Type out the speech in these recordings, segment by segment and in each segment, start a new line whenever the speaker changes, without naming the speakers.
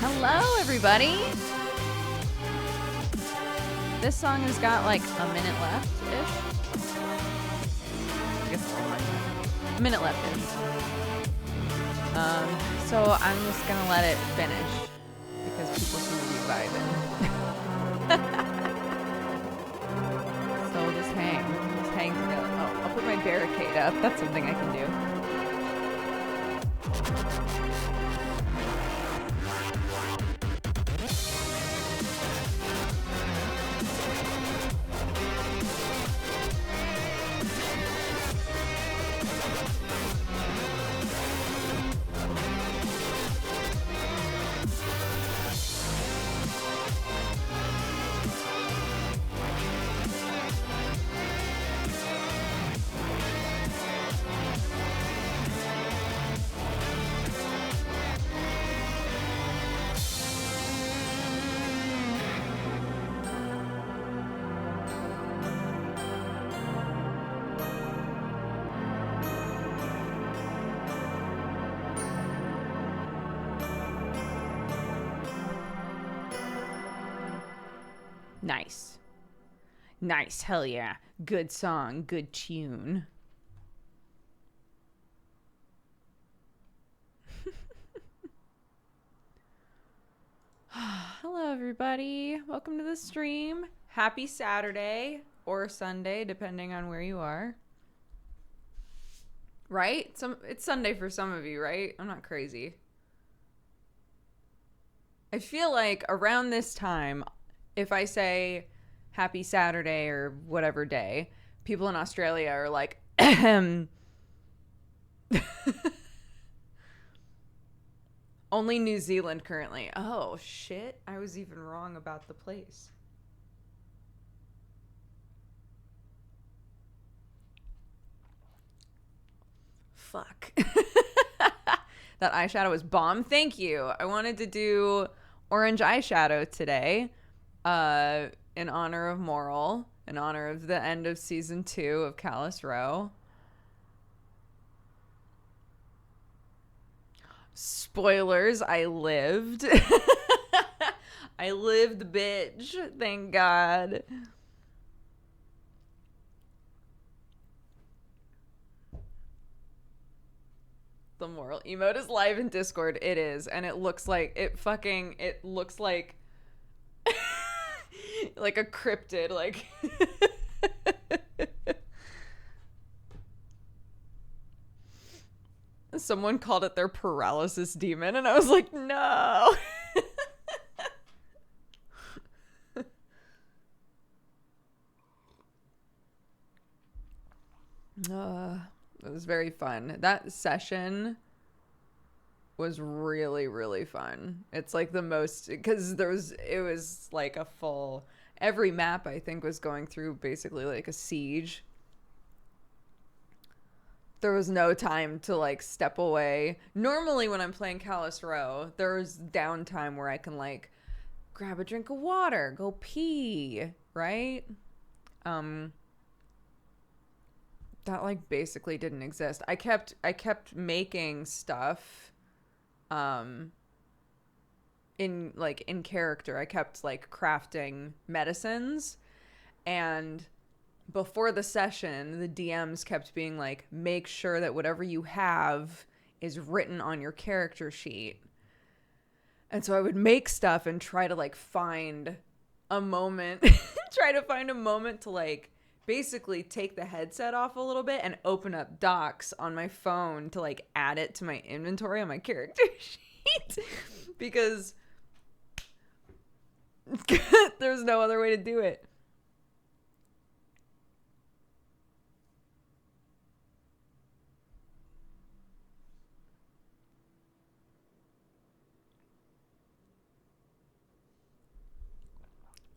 Hello, everybody. This song has got like a minute left-ish. I guess a minute left-ish. So I'm just gonna let it finish because people seem to be vibing. So we'll just hang together. Oh, I'll put my barricade up. That's something I can do. Nice, hell yeah. Good song, good tune. Hello, everybody. Welcome to the stream. Happy Saturday or Sunday, depending on where you are. Right? It's Sunday for some of you, right? I'm not crazy. I feel like around this time, if I say Happy Saturday or whatever day, people in Australia are like, ahem. Only New Zealand currently. Oh, shit. I was even wrong about the place. Fuck. That eyeshadow was bomb. Thank you. I wanted to do orange eyeshadow today. In honor of Moral, in honor of the end of season 2 of Callous Row. Spoilers, I lived. I lived, bitch. Thank God. The Moral emote is live in Discord. It is, and it looks like like a cryptid, like someone called it their paralysis demon, and I was like, no. It was very fun. That session was really, really fun. It's like the most, because it was like a full, every map I think was going through basically like a siege. There was no time to like step away. Normally when I'm playing Callous Row, there's downtime where I can like grab a drink of water, go pee, right? That like basically didn't exist. I kept making stuff in character. I kept like crafting medicines, and before the session the DMs kept being like, make sure that whatever you have is written on your character sheet. And so I would make stuff and try to like find a moment to like basically take the headset off a little bit and open up docs on my phone to like add it to my inventory on my character sheet because there's no other way to do it.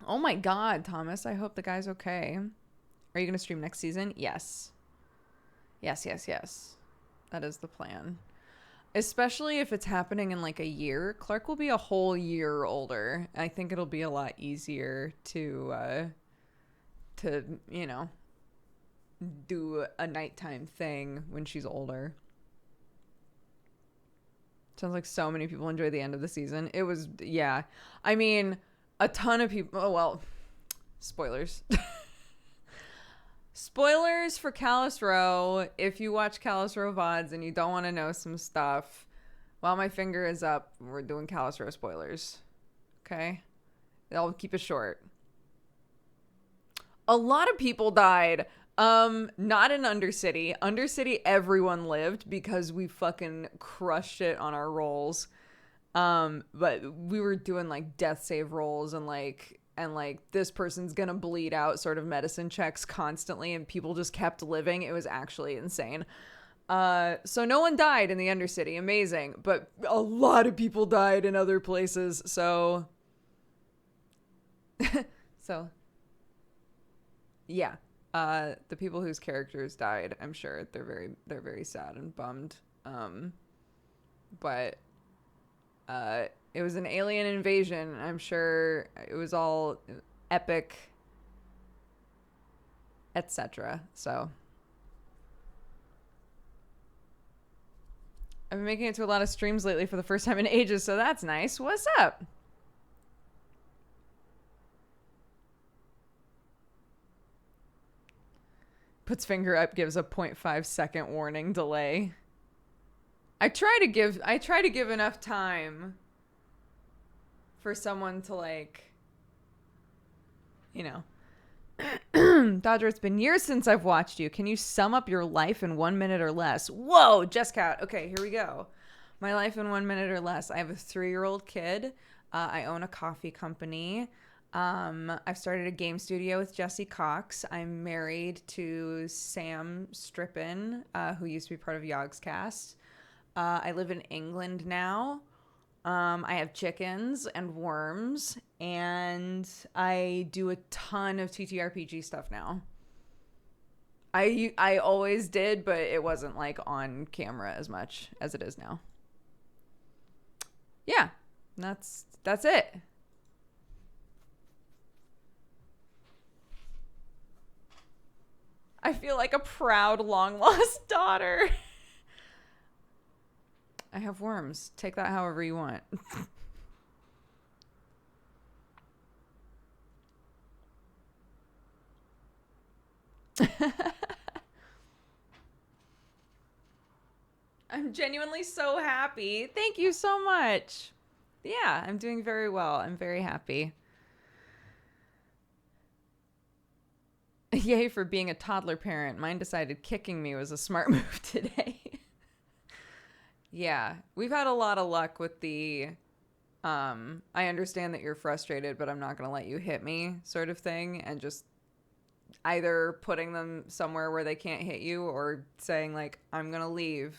Oh my God, Thomas, I hope the guy's okay. Are you going to stream next season? Yes. Yes. That is the plan. Especially if it's happening in like a year. Clark will be a whole year older. I think it'll be a lot easier to you know, do a nighttime thing when she's older. Sounds like so many people enjoyed the end of the season. It was, yeah. I mean, a ton of people. Oh, well, spoilers. Spoilers for Callous Row. If you watch Callous Row VODs and you don't want to know some stuff, while my finger is up, we're doing Callous Row spoilers. Okay? I'll keep it short. A lot of people died. Not in Undercity. Undercity, everyone lived because we fucking crushed it on our rolls. But we were doing like death save rolls and like this person's gonna bleed out sort of medicine checks constantly, and people just kept living. It was actually insane. So no one died in the Undercity. Amazing. But a lot of people died in other places. So yeah. The people whose characters died, I'm sure they're very sad and bummed. But it was an alien invasion. I'm sure it was all epic, etc. So I've been making it to a lot of streams lately for the first time in ages, so that's nice. What's up? Puts finger up, gives a 0.5 second warning delay. I try to give enough time for someone to, like, you know. Dodger, it's been years since I've watched you. Can you sum up your life in 1 minute or less? Whoa, Jesscat. Okay, here we go. My life in 1 minute or less. I have a 3-year-old kid. I own a coffee company. I've started a game studio with Jesse Cox. I'm married to Sam Strippin, who used to be part of Yogscast. I live in England now. I have chickens and worms, and I do a ton of TTRPG stuff now. I always did, but it wasn't like on camera as much as it is now. Yeah, that's it. I feel like a proud long-lost daughter. I have worms. Take that however you want. I'm genuinely so happy. Thank you so much. Yeah, I'm doing very well. I'm very happy. Yay for being a toddler parent. Mine decided kicking me was a smart move today. Yeah, we've had a lot of luck with the I understand that you're frustrated, but I'm not going to let you hit me sort of thing, and just either putting them somewhere where they can't hit you or saying like, I'm going to leave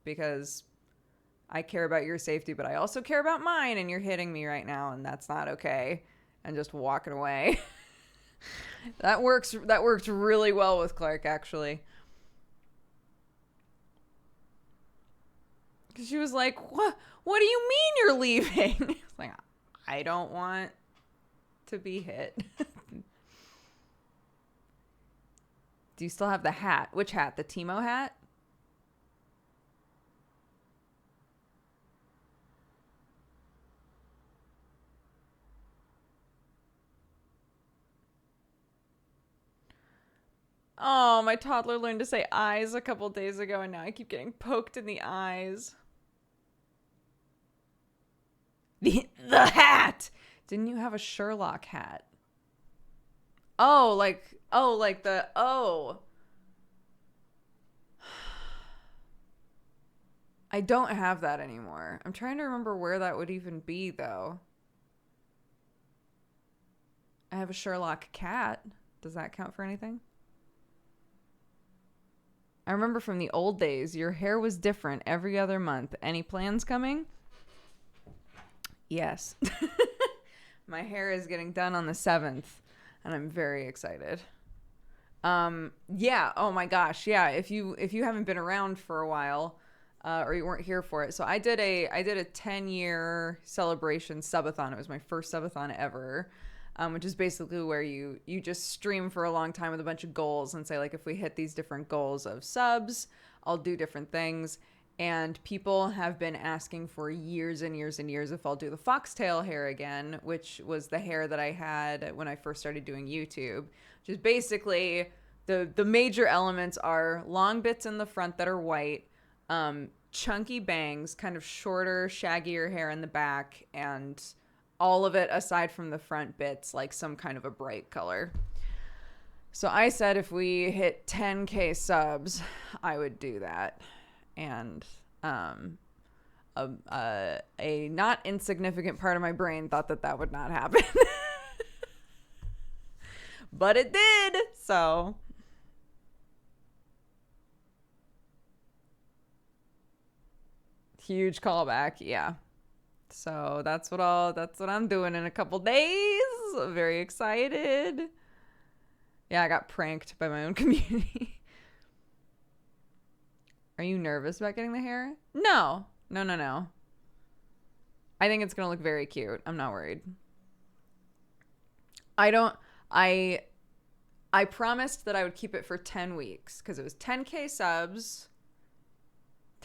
because I care about your safety, but I also care about mine, and you're hitting me right now, and that's not okay, and just walking away. That works really well with Clark, actually. Because she was like, what do you mean you're leaving? It's like, I don't want to be hit. Do you still have the hat? Which hat? The Timo hat? Oh, my toddler learned to say eyes a couple days ago, and now I keep getting poked in the eyes. The hat! Didn't you have a Sherlock hat? Oh, like the, oh. I don't have that anymore. I'm trying to remember where that would even be, though. I have a Sherlock cat. Does that count for anything? I remember from the old days, your hair was different every other month. Any plans coming? Yes. My hair is getting done on the 7th, and I'm very excited. Yeah. Oh my gosh. Yeah. If you haven't been around for a while, or you weren't here for it. So I did a 10-year celebration subathon. It was my first subathon ever. Which is basically where you just stream for a long time with a bunch of goals and say, like, if we hit these different goals of subs, I'll do different things. And people have been asking for years and years and years if I'll do the foxtail hair again, which was the hair that I had when I first started doing YouTube. Which is basically the major elements are long bits in the front that are white, chunky bangs, kind of shorter, shaggier hair in the back, and all of it aside from the front bits, like some kind of a bright color. So I said if we hit 10K subs, I would do that. And a not insignificant part of my brain thought that would not happen. But it did. So huge callback. Yeah. So that's what I'm doing in a couple days. Very excited. Yeah, I got pranked by my own community. Are you nervous about getting the hair? No. I think it's going to look very cute. I'm not worried. I promised that I would keep it for 10 weeks because it was 10K subs.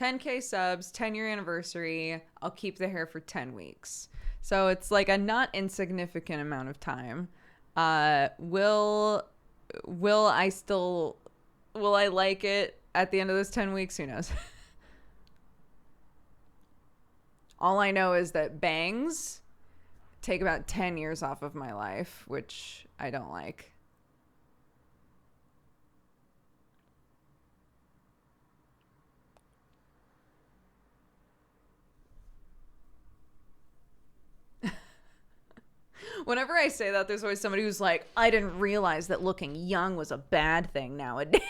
10K subs, 10-year anniversary. I'll keep the hair for 10 weeks. So it's like a not insignificant amount of time. Will I like it at the end of those 10 weeks? Who knows? All I know is that bangs take about 10 years off of my life, which I don't like. Whenever I say that, there's always somebody who's like, I didn't realize that looking young was a bad thing nowadays.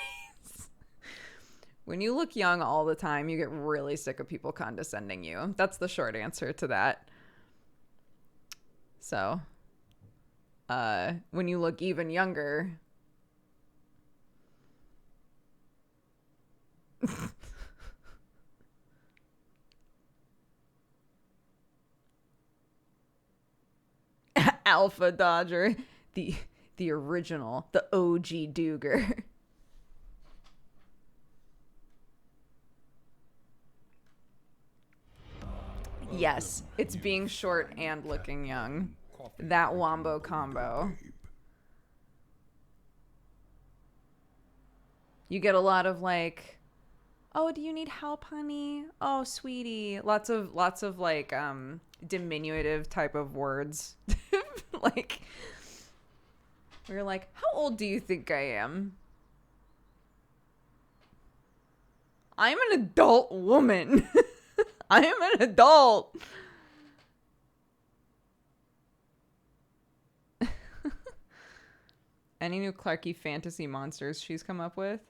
When you look young all the time, you get really sick of people condescending you. That's the short answer to that. So, when you look even younger... Alpha Dodger, the original, the OG Dooger. Yes, it's being short and looking young. That wombo combo. You get a lot of like, oh, do you need help, honey? Oh, sweetie. Lots of like diminutive type of words. Like, we're like, how old do you think I am? I'm an adult woman. I am an adult. Any new Clarky fantasy monsters she's come up with?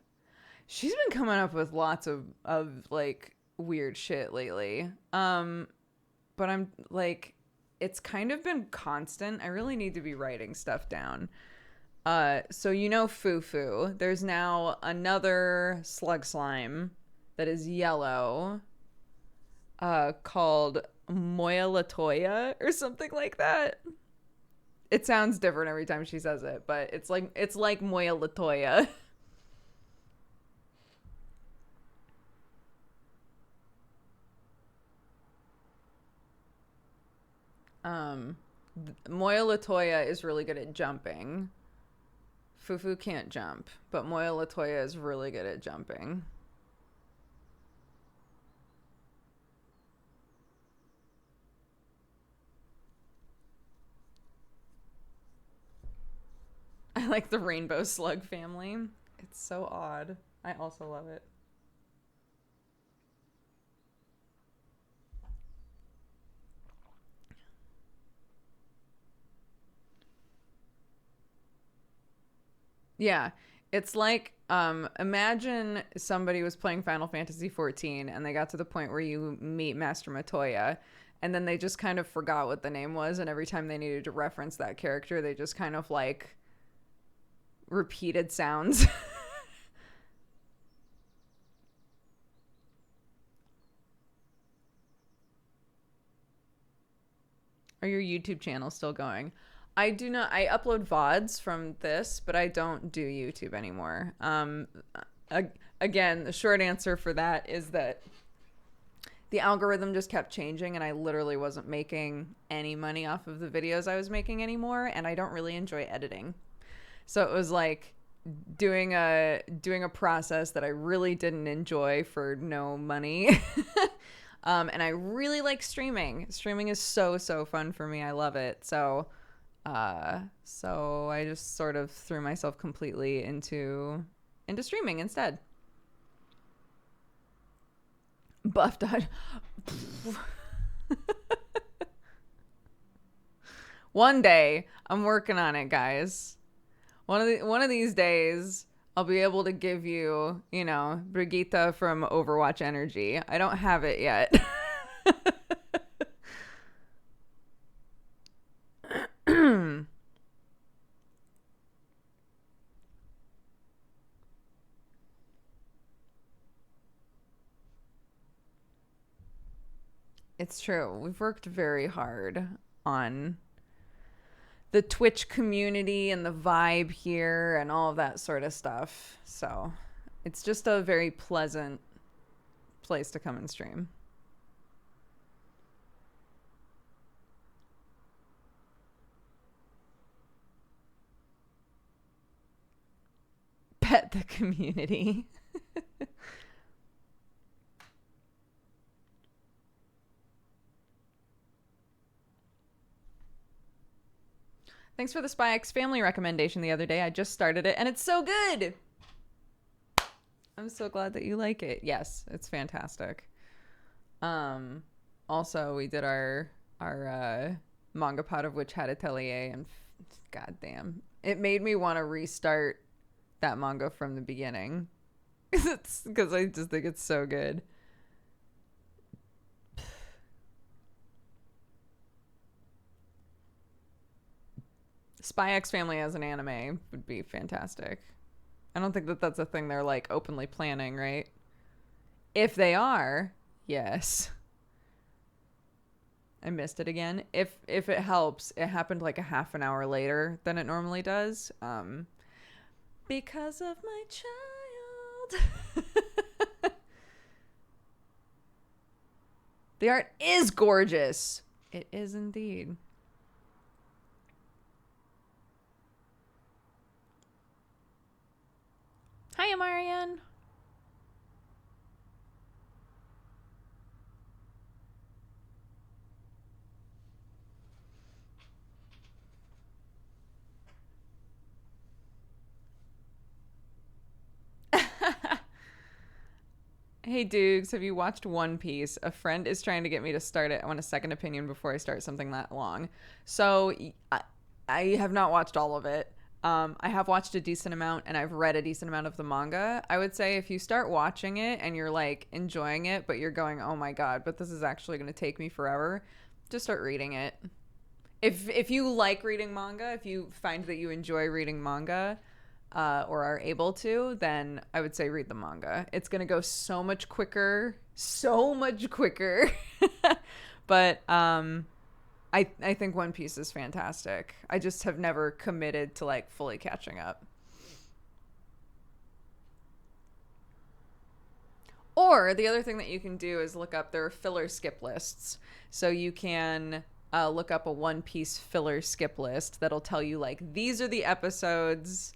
She's been coming up with lots of like weird shit lately. But I'm like, it's kind of been constant. I really need to be writing stuff down. So you know Fufu. There's now another slug slime that is yellow, called Moya Latoya or something like that. It sounds different every time she says it, but it's like Moya Latoya. Moya Latoya is really good at jumping. Fufu can't jump, but Moya Latoya is really good at jumping. I like the rainbow slug family. It's so odd. I also love it. Yeah, it's like, imagine somebody was playing Final Fantasy 14 and they got to the point where you meet Master Matoya, and then they just kind of forgot what the name was, and every time they needed to reference that character, they just kind of like repeated sounds. Are your YouTube channels still going? I do not. I upload VODs from this, but I don't do YouTube anymore. Again, the short answer for that is that The algorithm just kept changing, and I literally wasn't making any money off of the videos I was making anymore, and I don't really enjoy editing. So it was like doing a process that I really didn't enjoy for no money. And I really like streaming. Streaming is so fun for me. I love it. So I just sort of threw myself completely into streaming instead. Buff Dodge. One day, I'm working on it, guys. One of these days, I'll be able to give you, Brigitte from Overwatch Energy. I don't have it yet. It's true. We've worked very hard on the Twitch community and the vibe here and all of that sort of stuff. So it's just a very pleasant place to come and stream. Pet the community. Thanks for the Spy X Family recommendation the other day. I just started it and it's so good. I'm so glad that you like it. Yes, it's fantastic. Also we did our manga pod of Witch Hat Atelier, and goddamn, it made me want to restart that manga from the beginning. Because I just think it's so good. Spy X Family as an anime would be fantastic. I don't think that that's a thing they're like openly planning, right? If they are, yes. I missed it again. If it helps, it happened like a half an hour later than it normally does. Because of my child. The art is gorgeous. It is indeed. Hiya, Marianne. Hey, Dukes, have you watched One Piece? A friend is trying to get me to start it. I want a second opinion before I start something that long. So I have not watched all of it. I have watched a decent amount, and I've read a decent amount of the manga. I would say if you start watching it and you're like enjoying it, but you're going, oh my God, but this is actually going to take me forever, just start reading it. If you like reading manga, if you find that you enjoy reading manga, or are able to, then I would say read the manga. It's going to go so much quicker. But I think One Piece is fantastic. I just have never committed to like fully catching up. Or the other thing that you can do is look up, there are filler skip lists. So you can look up a One Piece filler skip list that'll tell you like, these are the episodes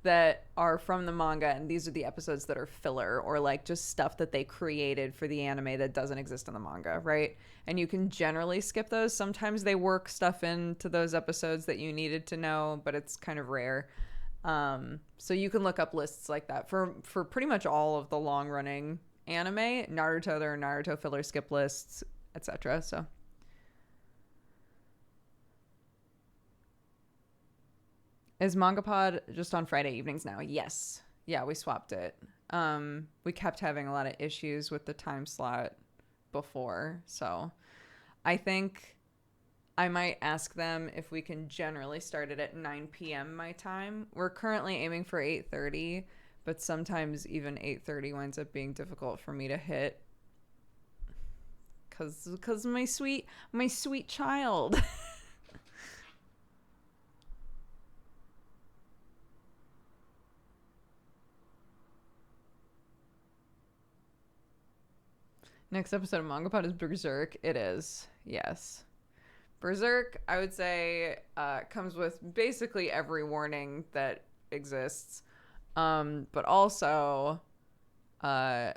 that are from the manga and these are the episodes that are filler, or like just stuff that they created for the anime that doesn't exist in the manga, right? And you can generally skip those. Sometimes they work stuff into those episodes that you needed to know, but it's kind of rare. So you can look up lists like that for pretty much all of the long running anime. Naruto, there are Naruto filler skip lists, etc. So is MangaPod just on Friday evenings now? Yes. Yeah, we swapped it. We kept having a lot of issues with the time slot before. So I think I might ask them if we can generally start it at 9 p.m. my time. We're currently aiming for 8:30, but sometimes even 8:30 winds up being difficult for me to hit. Cause my sweet child. Next episode of Manga Pod is Berserk. It is. Yes. Berserk, I would say, comes with basically every warning that exists. But also, I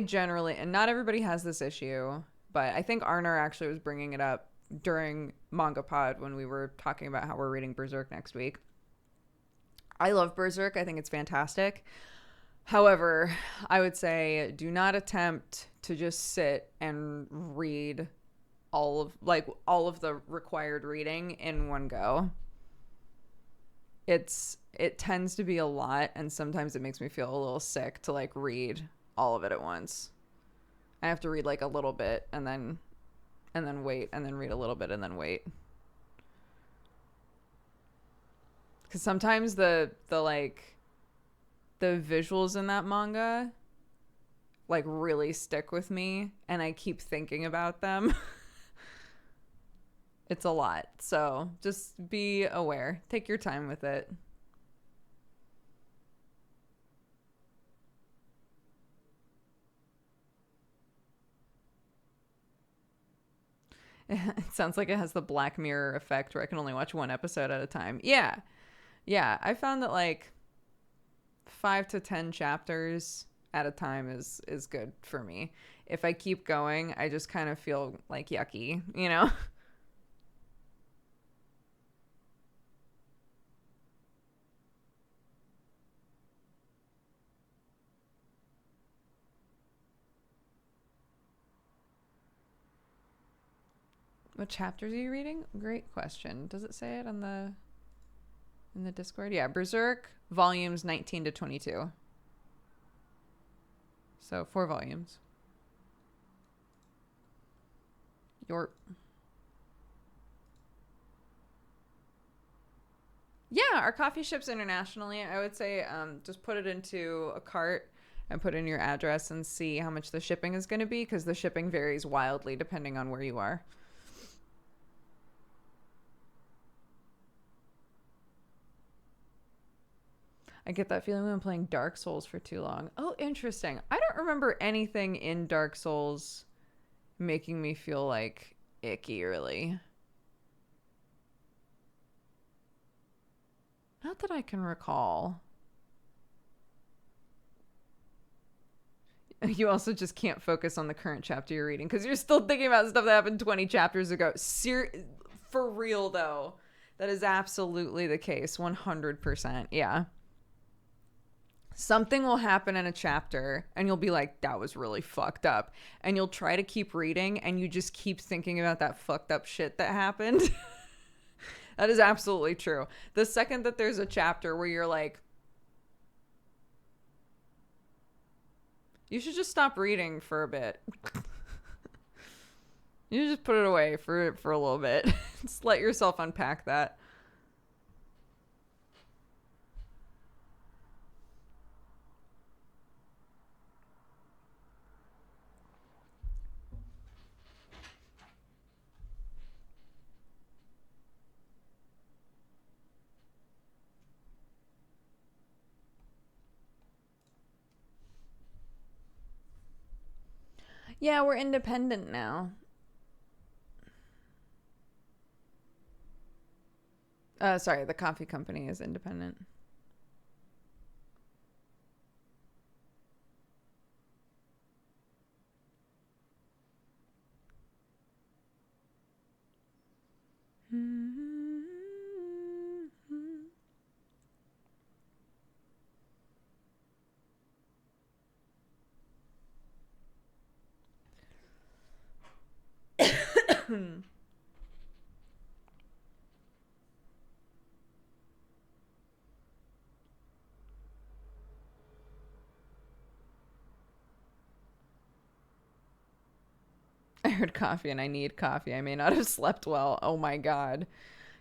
generally, and not everybody has this issue, but I think Arner actually was bringing it up during Manga Pod when we were talking about how we're reading Berserk next week. I love Berserk. I think it's fantastic. However, I would say do not attempt to just sit and read all of the required reading in one go. It tends to be a lot, and sometimes it makes me feel a little sick to like read all of it at once. I have to read like a little bit and then wait, and then read a little bit and then wait. Cuz sometimes the visuals in that manga like really stick with me and I keep thinking about them. It's a lot. So just be aware. Take your time with it. It sounds like it has the Black Mirror effect where I can only watch one episode at a time. Yeah. Yeah. I found that like 5 to 10 chapters at a time is good for me. If I keep going, I just kind of feel like yucky, you know? What chapters are you reading? Great question. Does it say it on in the Discord? Yeah, Berserk volumes 19 to 22. So 4 volumes. Yeah, our coffee ships internationally. I would say just put it into a cart and put in your address and see how much the shipping is going to be, because the shipping varies wildly depending on where you are. I get that feeling when I'm playing Dark Souls for too long. Oh, interesting. I don't remember anything in Dark Souls making me feel like icky, really. Not that I can recall. You also just can't focus on the current chapter you're reading because you're still thinking about stuff that happened 20 chapters ago. For real, though. That is absolutely the case. 100%. Yeah. Something will happen in a chapter and you'll be like, that was really fucked up. And you'll try to keep reading and you just keep thinking about that fucked up shit that happened. That is absolutely true. The second that there's a chapter where you're like, you should just stop reading for a bit. You just put it away for a little bit. Just let yourself unpack that. Yeah, we're independent now. Sorry, the coffee company is independent. I heard coffee and I need coffee. I may not have slept well. Oh my god.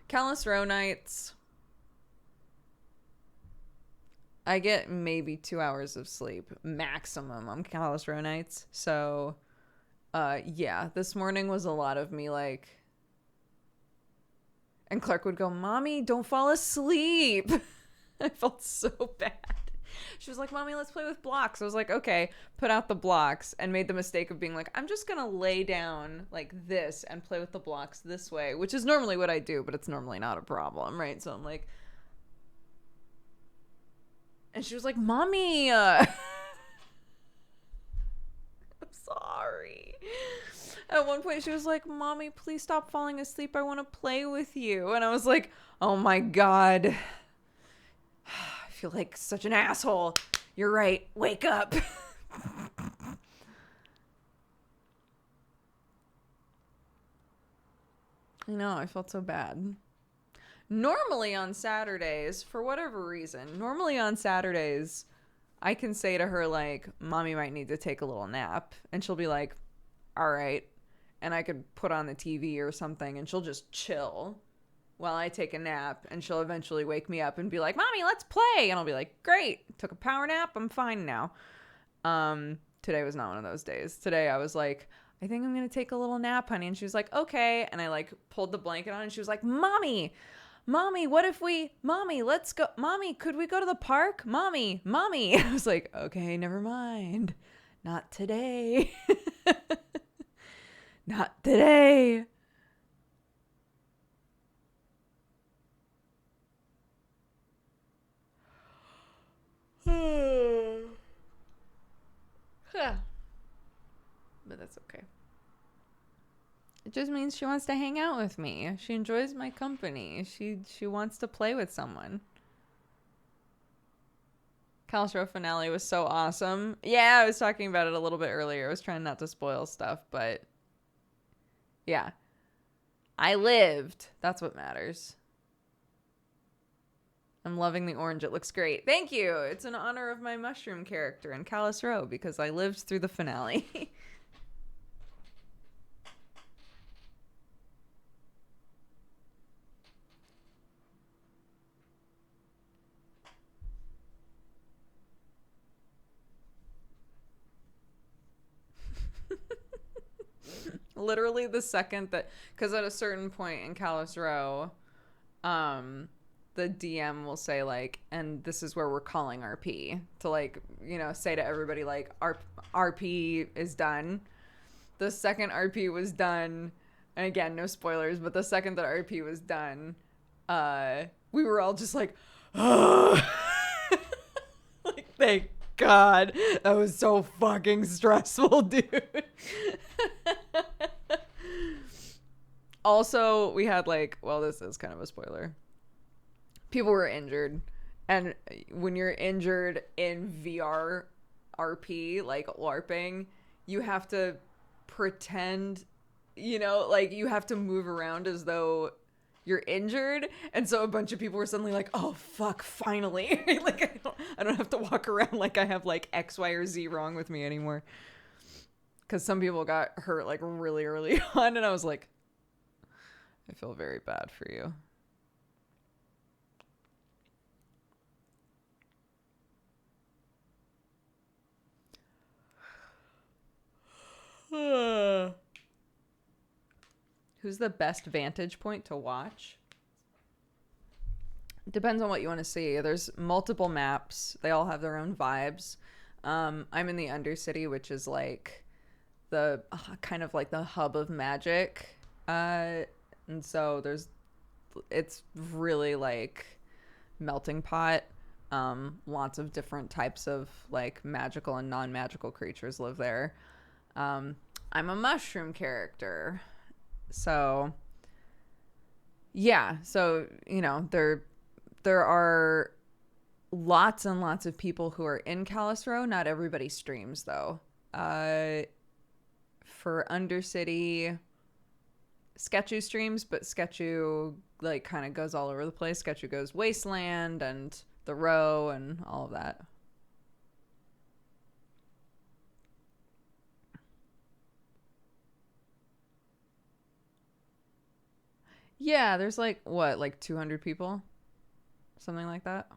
Callous row nights. I get maybe 2 hours of sleep maximum on Callous row nights. So, yeah, this morning was a lot of me like, and Clark would go, "Mommy, don't fall asleep." I felt so bad. She was like, Mommy, let's play with blocks. I was like, okay, put out the blocks, and made the mistake of being like, I'm just going to lay down like this and play with the blocks this way, which is normally what I do, but it's normally not a problem, right? So I'm like, and she was like, Mommy, I'm sorry. At one point she was like, Mommy, please stop falling asleep. I want to play with you. And I was like, oh my God. I feel like such an asshole. You're right. Wake up. I know. I felt so bad. Normally on Saturdays, for whatever reason, I can say to her, like, Mommy might need to take a little nap. And she'll be like, all right. And I could put on the TV or something, and she'll just chill while I take a nap, and she'll eventually wake me up and be like, Mommy, let's play. And I'll be like, great. Took a power nap. I'm fine now. Today was not one of those days. Today I was like, I think I'm going to take a little nap, honey. And she was like, okay. And I like pulled the blanket on, and she was like, Mommy, let's go. Mommy, could we go to the park? Mommy. I was like, okay, never mind. Not today. Not today. But that's okay. It just means she wants to hang out with me. She enjoys my company. She wants to play with someone. Calistro finale was so awesome. Yeah, I was talking about it a little bit earlier. I was trying not to spoil stuff, but yeah. I lived. That's what matters. I'm loving the orange. It looks great. Thank you. It's in honor of my mushroom character in Calistro because I lived through the finale. Literally the second that, because at a certain point in Calistro, the DM will say like, and this is where we're calling RP to like, you know, say to everybody like, RP is done. The second RP was done, and again, no spoilers, but the second that RP was done, we were all just like, oh. Like, thank God. That was so fucking stressful, dude. Also, we had like, well, this is kind of a spoiler. People were injured. And when you're injured in VR RP, like LARPing, you have to pretend, you know, like you have to move around as though you're injured. And so a bunch of people were suddenly like, oh, fuck, finally. Like, I don't have to walk around like I have like X, Y, or Z wrong with me anymore. Because some people got hurt like really early on. And I was like, I feel very bad for you. Who's the best vantage point to watch? Depends on what you want to see. There's multiple maps. They all have their own vibes. I'm in the Undercity, which is like the kind of like the hub of magic. And so it's really like melting pot. Lots of different types of like magical and non-magical creatures live there. I'm a mushroom character. So yeah, so you know, there are lots and lots of people who are in Calistro. Not everybody streams though. For Undercity, Sketchu streams, but Sketchu like kind of goes all over the place. Sketchu goes Wasteland and the Row and all of that. Yeah, there's like what, like 200 people? Something like that.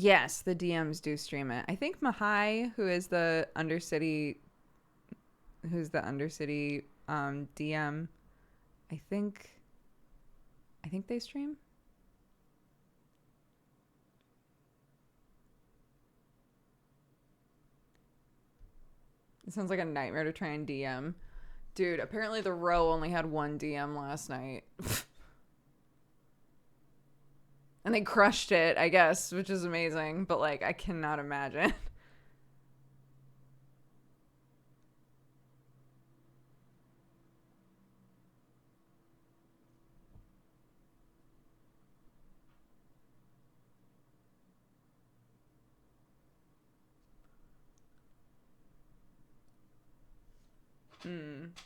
Yes, the DMs do stream it. I think Mahai, who's the Undercity DM, I think they stream. It sounds like a nightmare to try and DM. Dude, apparently the row only had one DM last night. And they crushed it, I guess, which is amazing. But, like, I cannot imagine.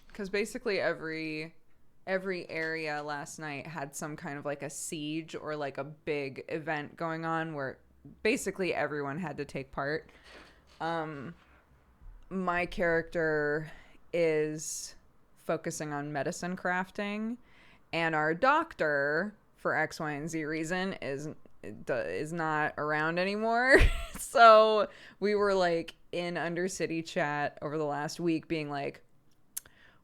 Because basically every area last night had some kind of like a siege or like a big event going on where basically everyone had to take part. My character is focusing on medicine crafting, and our doctor, for X, Y, and Z reason, is not around anymore. So we were like in Undercity chat over the last week being like,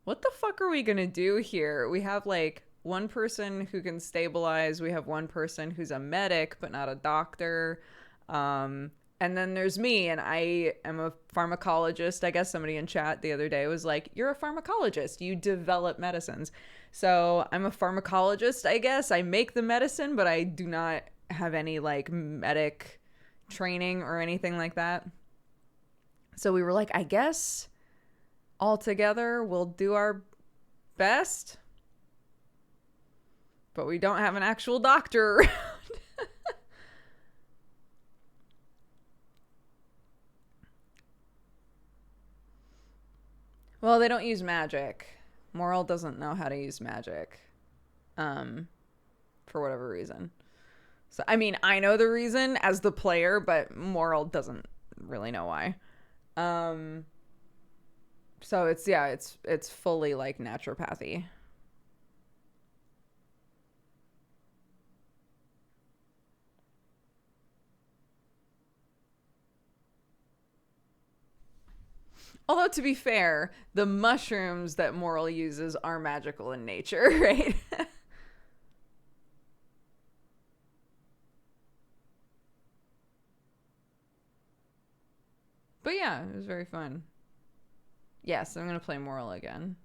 what the fuck are we gonna do here? We have like one person who can stabilize. We have one person who's a medic, but not a doctor. And then there's me, and I am a pharmacologist. I guess somebody in chat the other day was like, you're a pharmacologist. You develop medicines. So I'm a pharmacologist, I guess. I make the medicine, but I do not have any like medic training or anything like that. So we were like, I guess all together we'll do our best, but we don't have an actual doctor around. Well, they don't use magic. Moral doesn't know how to use magic, for whatever reason. So I mean, I know the reason as the player, but Moral doesn't really know why. So it's fully like naturopathy. Although to be fair, the mushrooms that Moral uses are magical in nature, right? But yeah, it was very fun. Yes, I'm gonna play Moral again.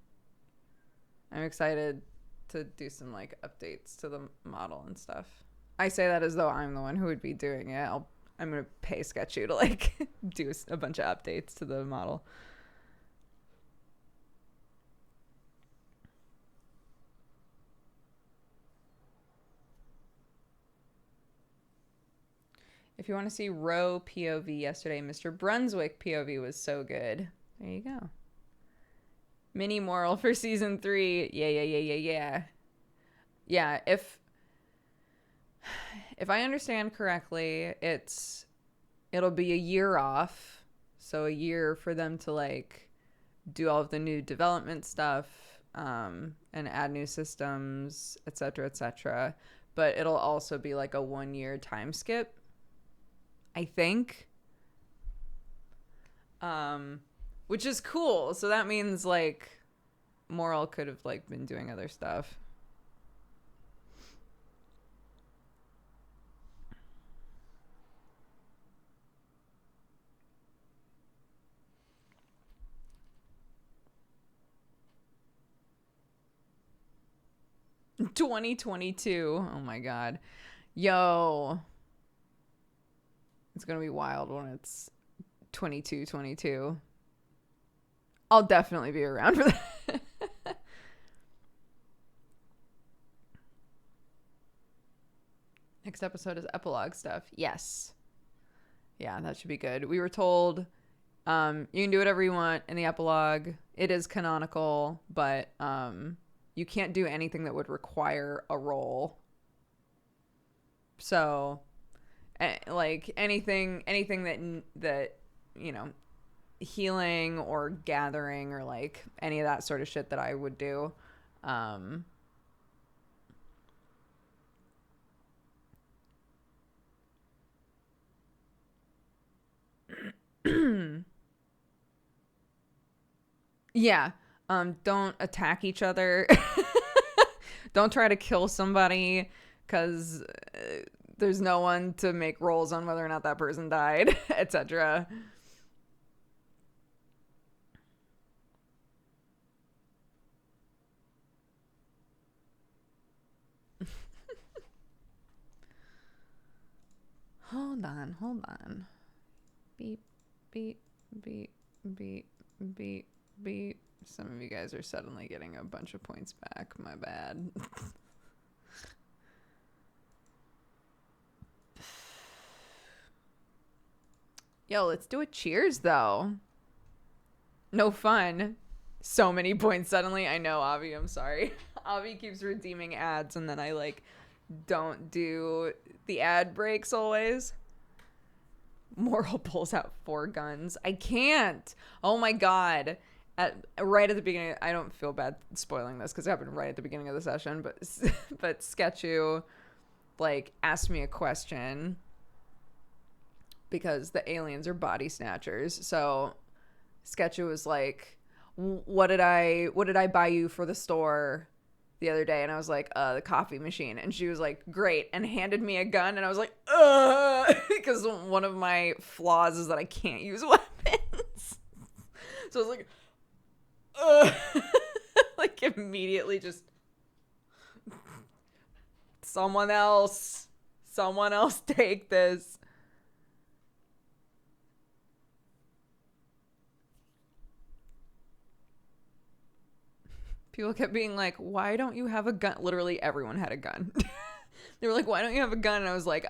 I'm excited to do some like updates to the model and stuff. I say that as though I'm the one who would be doing it. I'm gonna pay Sketchy to like do a bunch of updates to the model. If you want to see Row POV yesterday, Mr. Brunswick POV was so good. There you go. Mini Moral for season 3. Yeah. Yeah, if I understand correctly, it'll be a year off. So a year for them to like do all of the new development stuff, and add new systems, etc., etc. But it'll also be like a 1-year time skip, I think. Which is cool. So that means like Moral could have like been doing other stuff. $2022. Oh my god. Yo. It's gonna be wild when it's 2222. I'll definitely be around for that. Next episode is epilogue stuff. Yes. Yeah, that should be good. We were told you can do whatever you want in the epilogue. It is canonical, but you can't do anything that would require a roll. So, like anything that you know, healing or gathering or like any of that sort of shit that I would do. Yeah. Don't attack each other. Don't try to kill somebody because there's no one to make rolls on whether or not that person died, etc. Hold on, hold on. Beep, beep, beep, beep, beep, beep. Some of you guys are suddenly getting a bunch of points back. My bad. Yo, let's do a cheers, though. No fun. So many points suddenly. I know, Avi, I'm sorry. Avi keeps redeeming ads, and then I, like, don't do the ad breaks always. Moral pulls out 4 guns. I can't. Oh, my God. Right at the beginning, I don't feel bad spoiling this because it happened right at the beginning of the session, but Sketchu, like, asked me a question because the aliens are body snatchers. So Sketchu was like, what did I buy you for the store the other day? And I was like, the coffee machine. And she was like, great, and handed me a gun. And I was like, because one of my flaws is that I can't use weapons. So I was like, like immediately just someone else take this. People kept being like, why don't you have a gun? Literally everyone had a gun. They were like, why don't you have a gun? And I was like,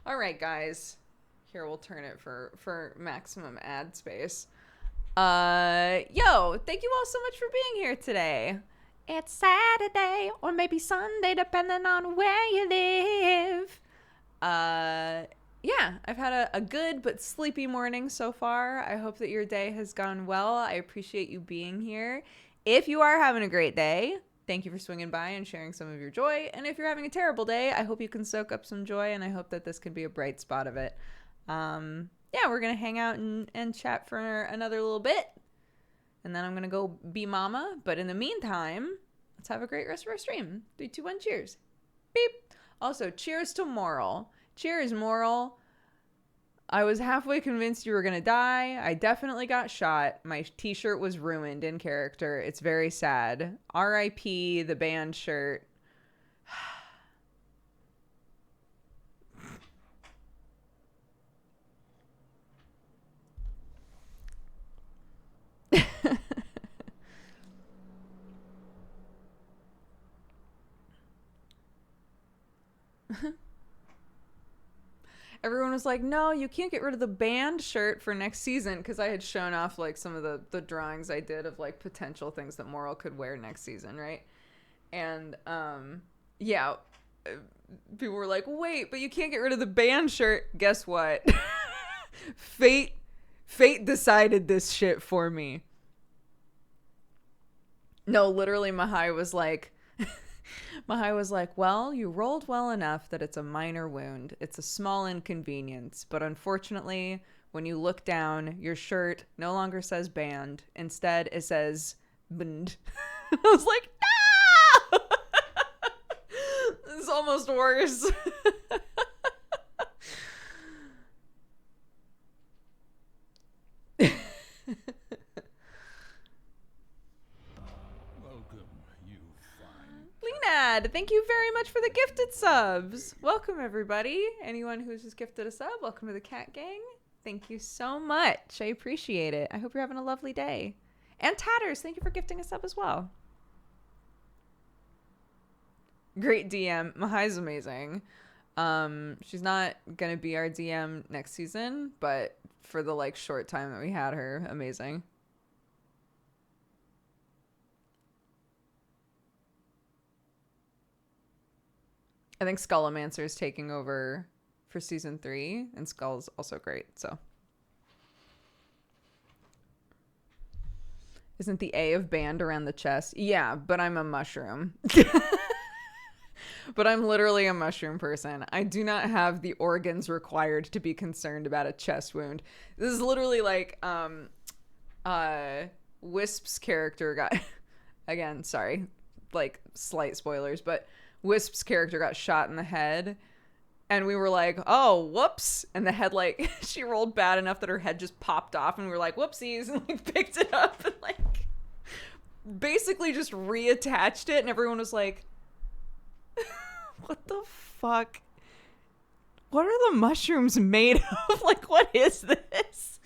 all right, guys. Here, we'll turn it for maximum ad space. Yo, thank you all so much for being here today. It's Saturday or maybe Sunday, depending on where you live. Yeah, I've had a good but sleepy morning so far. I hope that your day has gone well. I appreciate you being here. If you are having a great day, thank you for swinging by and sharing some of your joy. And if you're having a terrible day, I hope you can soak up some joy, and I hope that this can be a bright spot of it. Yeah, we're going to hang out and chat for another little bit. And then I'm going to go be mama. But in the meantime, let's have a great rest of our stream. 3, 2, 1, cheers. Beep. Also, cheers to Moral. Cheers, Moral. I was halfway convinced you were going to die. I definitely got shot. My t-shirt was ruined in character. It's very sad. R.I.P. the band shirt. Everyone was like, no, you can't get rid of the band shirt for next season, because I had shown off like some of the drawings I did of like potential things that Moral could wear next season, right? And yeah, people were like, wait, but you can't get rid of the band shirt. Guess what? Fate decided this shit for me. No, literally Mahai was like, well, you rolled well enough that it's a minor wound. It's a small inconvenience, but unfortunately, when you look down, your shirt no longer says band. Instead, it says band. I was like, no! It's almost worse. Lenad, thank you very much for the gifted subs. Welcome, everybody. Anyone who's just gifted a sub, welcome to the Cat Gang. Thank you so much. I appreciate it. I hope you're having a lovely day. And Tatters, thank you for gifting a sub as well. Great DM. Mahai's amazing. She's not gonna be our DM next season, but for the like short time that we had her, amazing. I think Skullamancer is taking over for season 3, and Skull's also great, so. Isn't the A of band around the chest? Yeah, but I'm a mushroom. But I'm literally a mushroom person. I do not have the organs required to be concerned about a chest wound. This is literally like Wisp's character got again, sorry, like slight spoilers, but Wisp's character got shot in the head. And we were like, oh, whoops. And the head, like, she rolled bad enough that her head just popped off. And we were like, whoopsies. And, like, picked it up and, like, basically just reattached it. And everyone was like, what the fuck? What are the mushrooms made of? Like, what is this?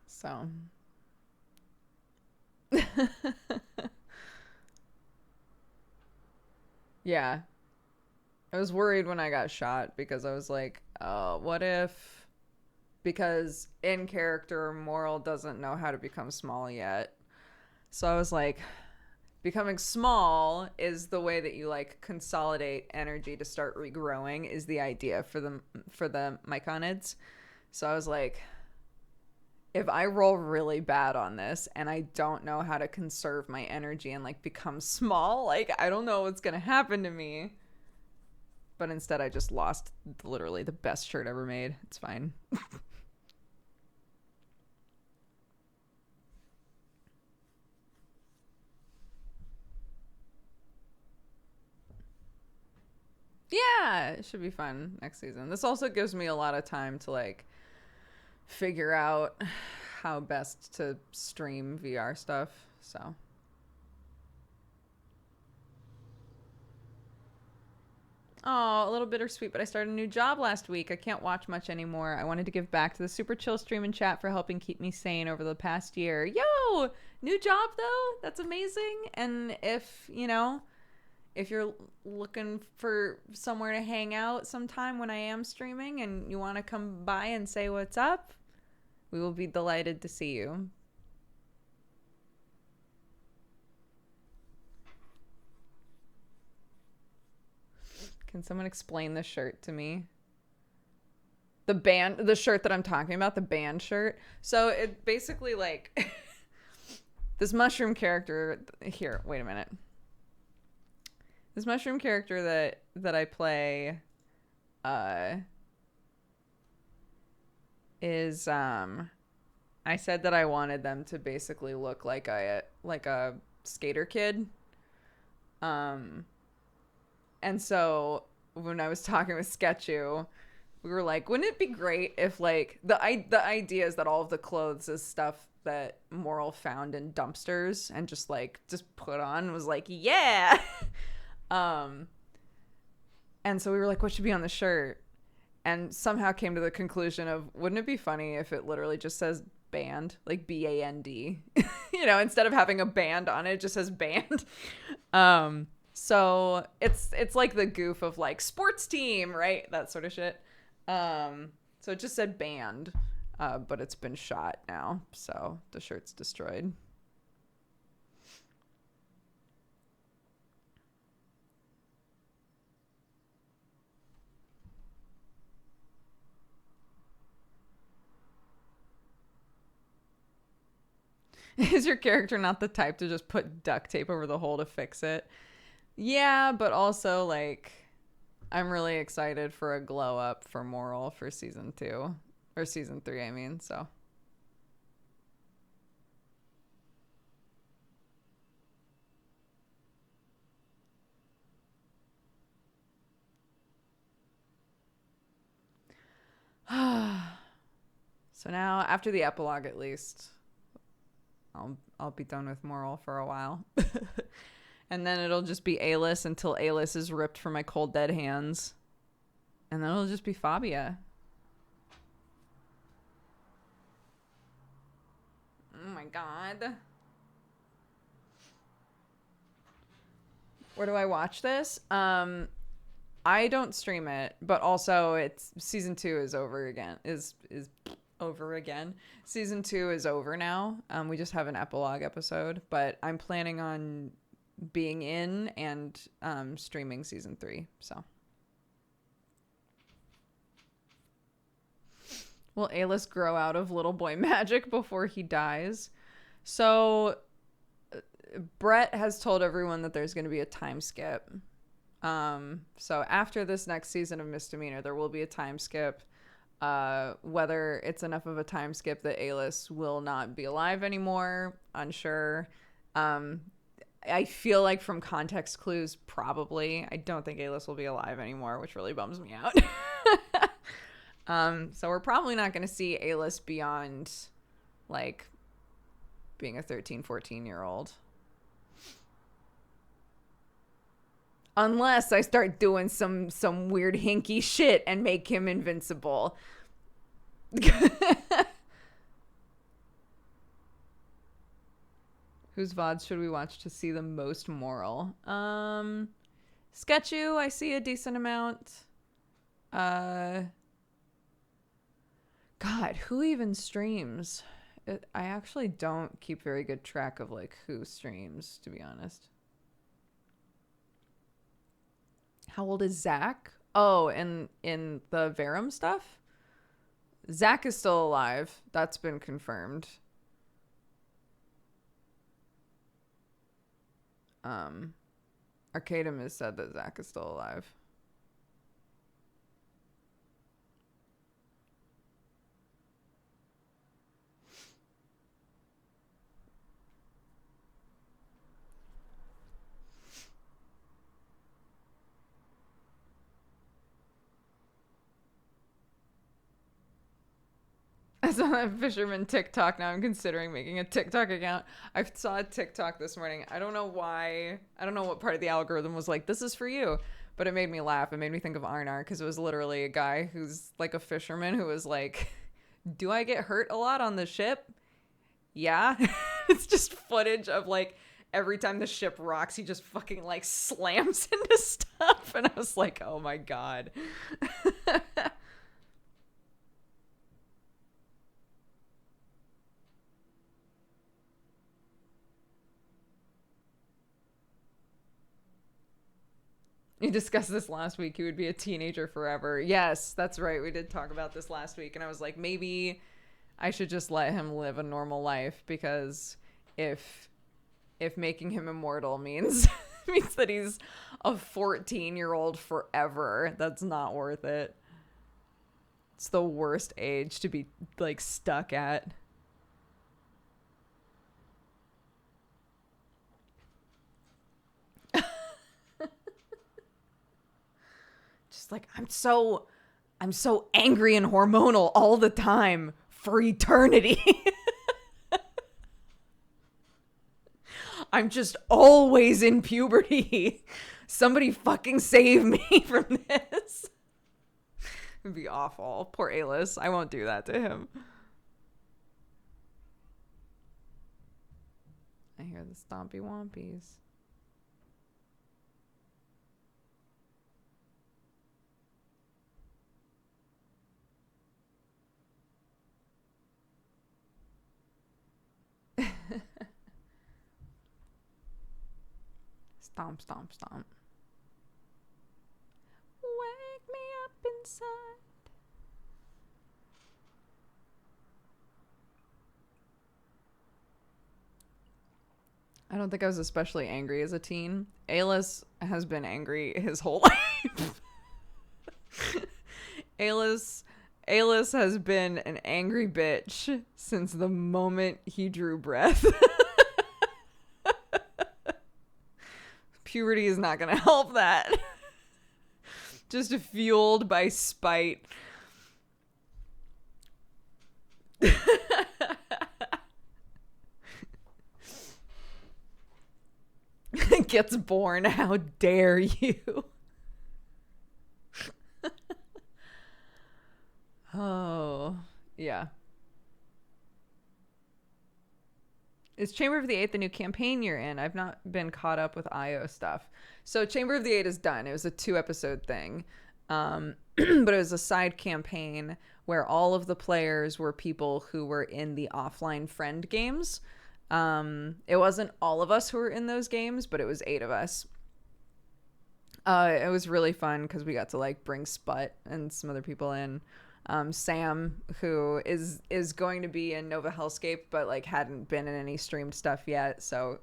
So. Yeah. I was worried when I got shot because I was like, oh, what if... Because in character, Moral doesn't know how to become small yet. So I was like, becoming small is the way that you, like, consolidate energy to start regrowing is the idea for the myconids. So I was like, if I roll really bad on this and I don't know how to conserve my energy and, like, become small, like, I don't know what's going to happen to me. But instead I just lost literally the best shirt ever made. It's fine. Yeah, it should be fun next season. This also gives me a lot of time to, like, figure out how best to stream VR stuff. So oh, a little bittersweet, but I started a new job last week. I can't watch much anymore. I wanted to give back to the super chill stream and chat for helping keep me sane over the past year. Yo, new job though. That's amazing. And if, you know, if you're looking for somewhere to hang out sometime when I am streaming and you want to come by and say what's up, we will be delighted to see you. Can someone explain the shirt to me? The shirt that I'm talking about, the band shirt. So it basically, like, this mushroom character here. Wait a minute. This mushroom character that I play, is I said that I wanted them to basically look like a skater kid. And so when I was talking with Sketchu, we were like, wouldn't it be great if, like, the idea is that all of the clothes is stuff that Moral found in dumpsters and just put on and was like, yeah. And so we were like, what should be on the shirt? And somehow came to the conclusion of, wouldn't it be funny if it literally just says band, like B-A-N-D, you know, instead of having a band on it, it just says band. So it's like the goof of, like, sports team, right? That sort of shit. So it just said band, but it's been shot now, so the shirt's destroyed. Is your character not the type to just put duct tape over the hole to fix it? Yeah, but also, like, I'm really excited for a glow up for Moral for season 2 or season 3, I mean, so. So now, after the epilogue, at least, I'll be done with Moral for a while. And then it'll just be Alis until Alis is ripped from my cold dead hands. And then it'll just be Fabia. Oh my god. Where do I watch this? I don't stream it, but also it's season 2 is over again. Is over again. Season 2 is over now. We just have an epilogue episode, but I'm planning on being in and streaming season 3, so. Will Alis grow out of little boy magic before he dies? So Brett has told everyone that there's going to be a time skip. So after this next season of Misdemeanor, there will be a time skip. Whether it's enough of a time skip that Alis will not be alive anymore, unsure. I feel like from context clues, probably. I don't think Alis will be alive anymore, which really bums me out. So we're probably not going to see Alis beyond, like, being a 13, 14-year-old. Unless I start doing some weird hinky shit and make him invincible. Whose VODs should we watch to see the most moral? Sketchu, I see a decent amount. God, who even streams? I actually don't keep very good track of, like, who streams, to be honest. How old is Zach? Oh, and in the Verum stuff? Zach is still alive. That's been confirmed. Arcadum has said that Zach is still alive. I saw that fisherman TikTok. Now I'm considering making a TikTok account. I saw a TikTok this morning. I don't know why. I don't know what part of the algorithm was like, this is for you. But it made me laugh. It made me think of Arnar because it was literally a guy who's like a fisherman who was like, do I get hurt a lot on the ship? Yeah. It's just footage of like every time the ship rocks, he just fucking like slams into stuff. And I was like, oh my God. We discussed this last week. He would be a teenager forever. Yes, that's right. We did talk about this last week. And I was like, maybe I should just let him live a normal life, because if making him immortal means means that he's a 14-year-old forever, that's not worth it. It's the worst age to be like stuck at. Like, I'm so angry and hormonal all the time for eternity. I'm just always in puberty. Somebody fucking save me from this. It'd be awful. Poor Alis. I won't do that to him. I hear the stompy wompies. Stomp, stomp, stomp. Wake me up inside. I don't think I was especially angry as a teen. Alis has been angry his whole life. Alis has been an angry bitch since the moment he drew breath. Puberty is not going to help that. Just fueled by spite. Gets born. How dare you? Oh, yeah. Is Chamber of the Eight the new campaign you're in? I've not been caught up with IO stuff. So Chamber of the Eight is done. It was a 2-episode thing. But it was a side campaign where all of the players were people who were in the offline friend games. It wasn't all of us who were in those games, but it was 8 of us. It was really fun because we got to like bring Sput and some other people in. Sam, who is going to be in Nova Hellscape, but like hadn't been in any streamed stuff yet. So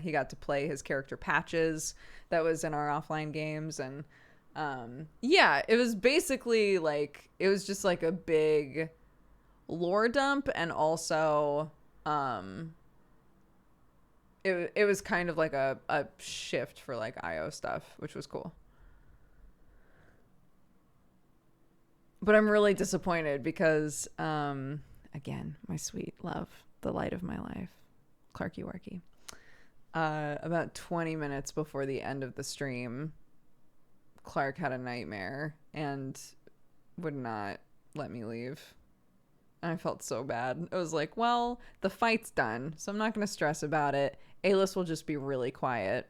he got to play his character Patches that was in our offline games. And yeah, it was basically like, it was just like a big lore dump. And also it was kind of like a shift for like IO stuff, which was cool. But I'm really disappointed because, again, my sweet love, the light of my life, Clarky Warky. About 20 minutes before the end of the stream, Clark had a nightmare and would not let me leave. And I felt so bad. It was like, well, the fight's done, so I'm not going to stress about it. Alis will just be really quiet.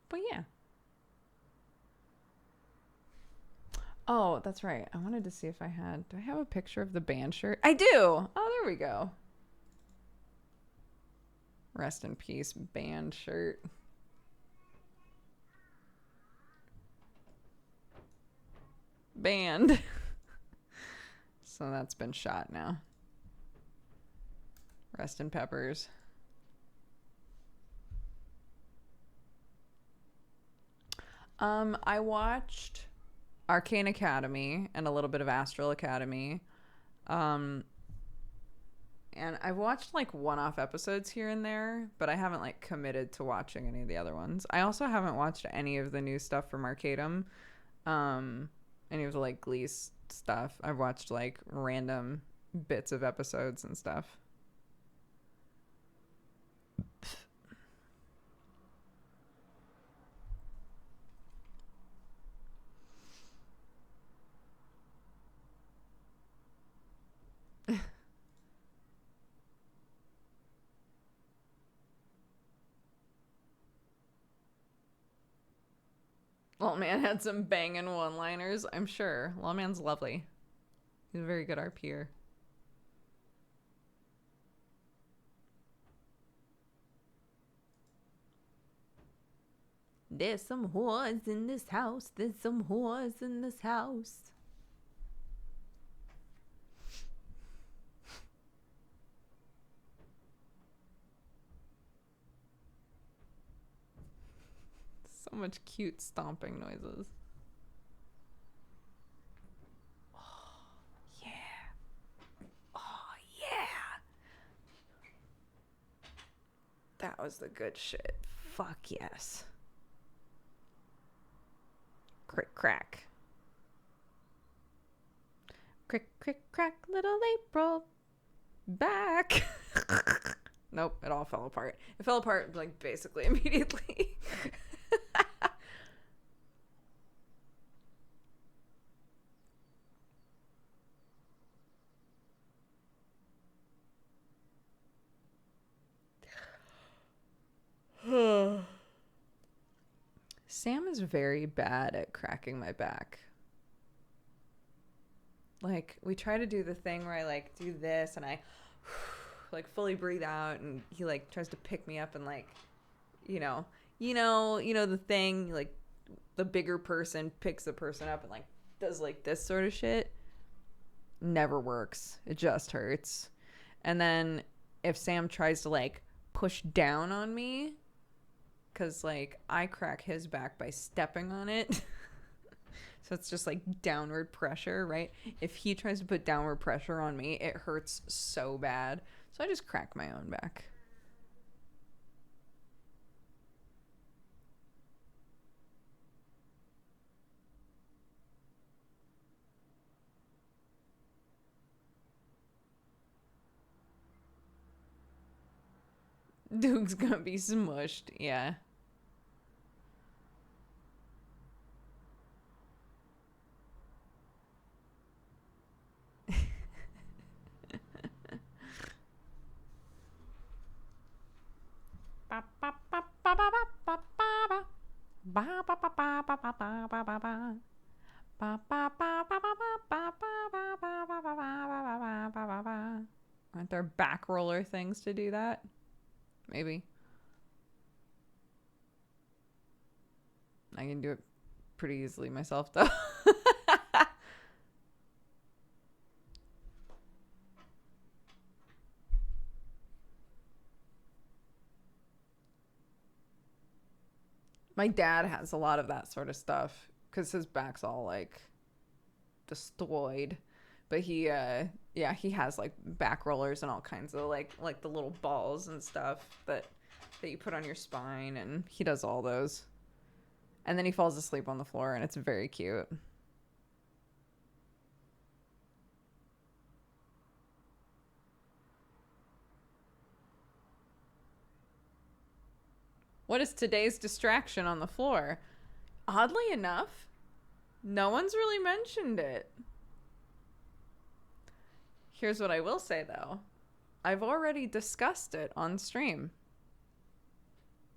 But yeah. Oh, that's right. I wanted to see if I had... Do I have a picture of the band shirt? I do! Oh, there we go. Rest in peace, band shirt. Band. So that's been shot now. Rest in peppers. I watched Arcane Academy and a little bit of Astral Academy. And I've watched like one-off episodes here and there, but I haven't like committed to watching any of the other ones. I also haven't watched any of the new stuff from Arcadum. Any of the like Glee stuff. I've watched like random bits of episodes and stuff. Lawman had some banging one-liners, I'm sure. Lawman's lovely. He's a very good RPer. There's some whores in this house. There's some whores in this house. So much cute stomping noises. Oh, yeah. Oh, yeah. That was the good shit. Fuck yes. Crick crack. Crick crick crack, little April. Back. Nope, it all fell apart. It fell apart like basically immediately. Sam is very bad at cracking my back. Like, we try to do the thing where I like do this and I like fully breathe out, and he like tries to pick me up and like, you know the thing, like the bigger person picks the person up and like does like this sort of shit. Never works. It just hurts. And then if Sam tries to like push down on me, because like I crack his back by stepping on it. So it's just like downward pressure, right? If he tries to put downward pressure on me, it hurts so bad. So I just crack my own back. Duke's gonna be smushed, yeah. things to do that. Maybe. I can do it pretty easily myself, though. My dad has a lot of that sort of stuff because his back's all like destroyed. But he has like back rollers and all kinds of like the little balls and stuff that you put on your spine, and he does all those. And then he falls asleep on the floor, and it's very cute. What is today's distraction on the floor? Oddly enough, no one's really mentioned it. Here's what I will say, though. I've already discussed it on stream.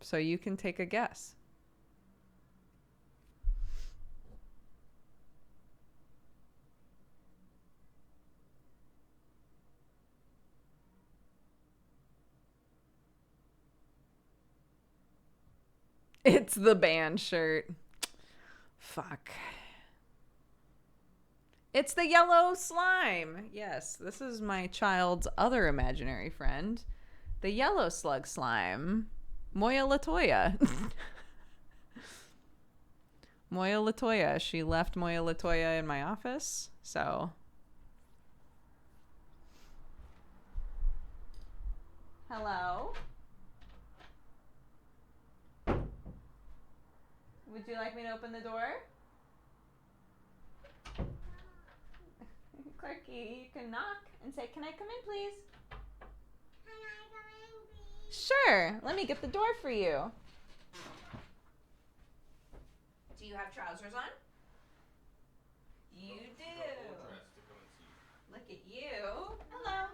So you can take a guess. It's the band shirt. Fuck. It's the yellow slime. Yes, this is my child's other imaginary friend. The yellow slug slime. Moya Latoya. Moya Latoya. She left Moya Latoya in my office, so... Hello? Would you like me to open the door? Clarky, you can knock and say, "Can I come in, please?" Can I come in, please? Sure. Let me get the door for you. Do you have trousers on? You do. Look at you. Hello.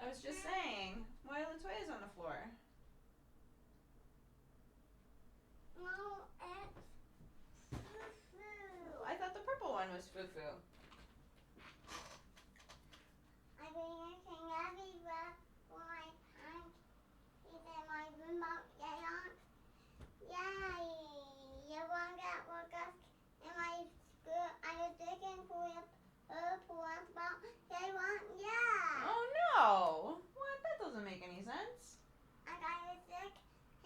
I was just saying, Moya Latoya's on the floor. No, it's Fufu. I thought the purple one was Fufu. I've been using everywhere for my pants. Is in my remote yet? Yay! You won't get work in my school. I was looking for a purple one, but they won't yet. Oh no! What? That doesn't make any sense. I got sick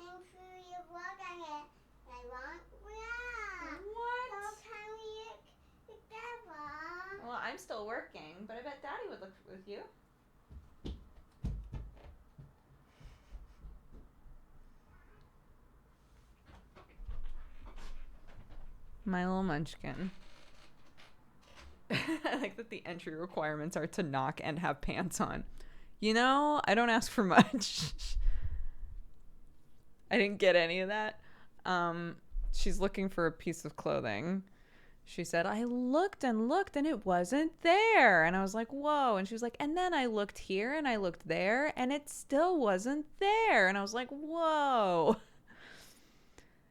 and through your work again. They won't yet. What? So can we look together? Well, I'm still working, but I bet Daddy would look with you. My little munchkin. I like that the entry requirements are to knock and have pants on. You know, I don't ask for much. I didn't get any of that. She's looking for a piece of clothing. She said, I looked and looked and it wasn't there. And I was like, whoa. And she was like, and then I looked here and I looked there and it still wasn't there. And I was like, whoa.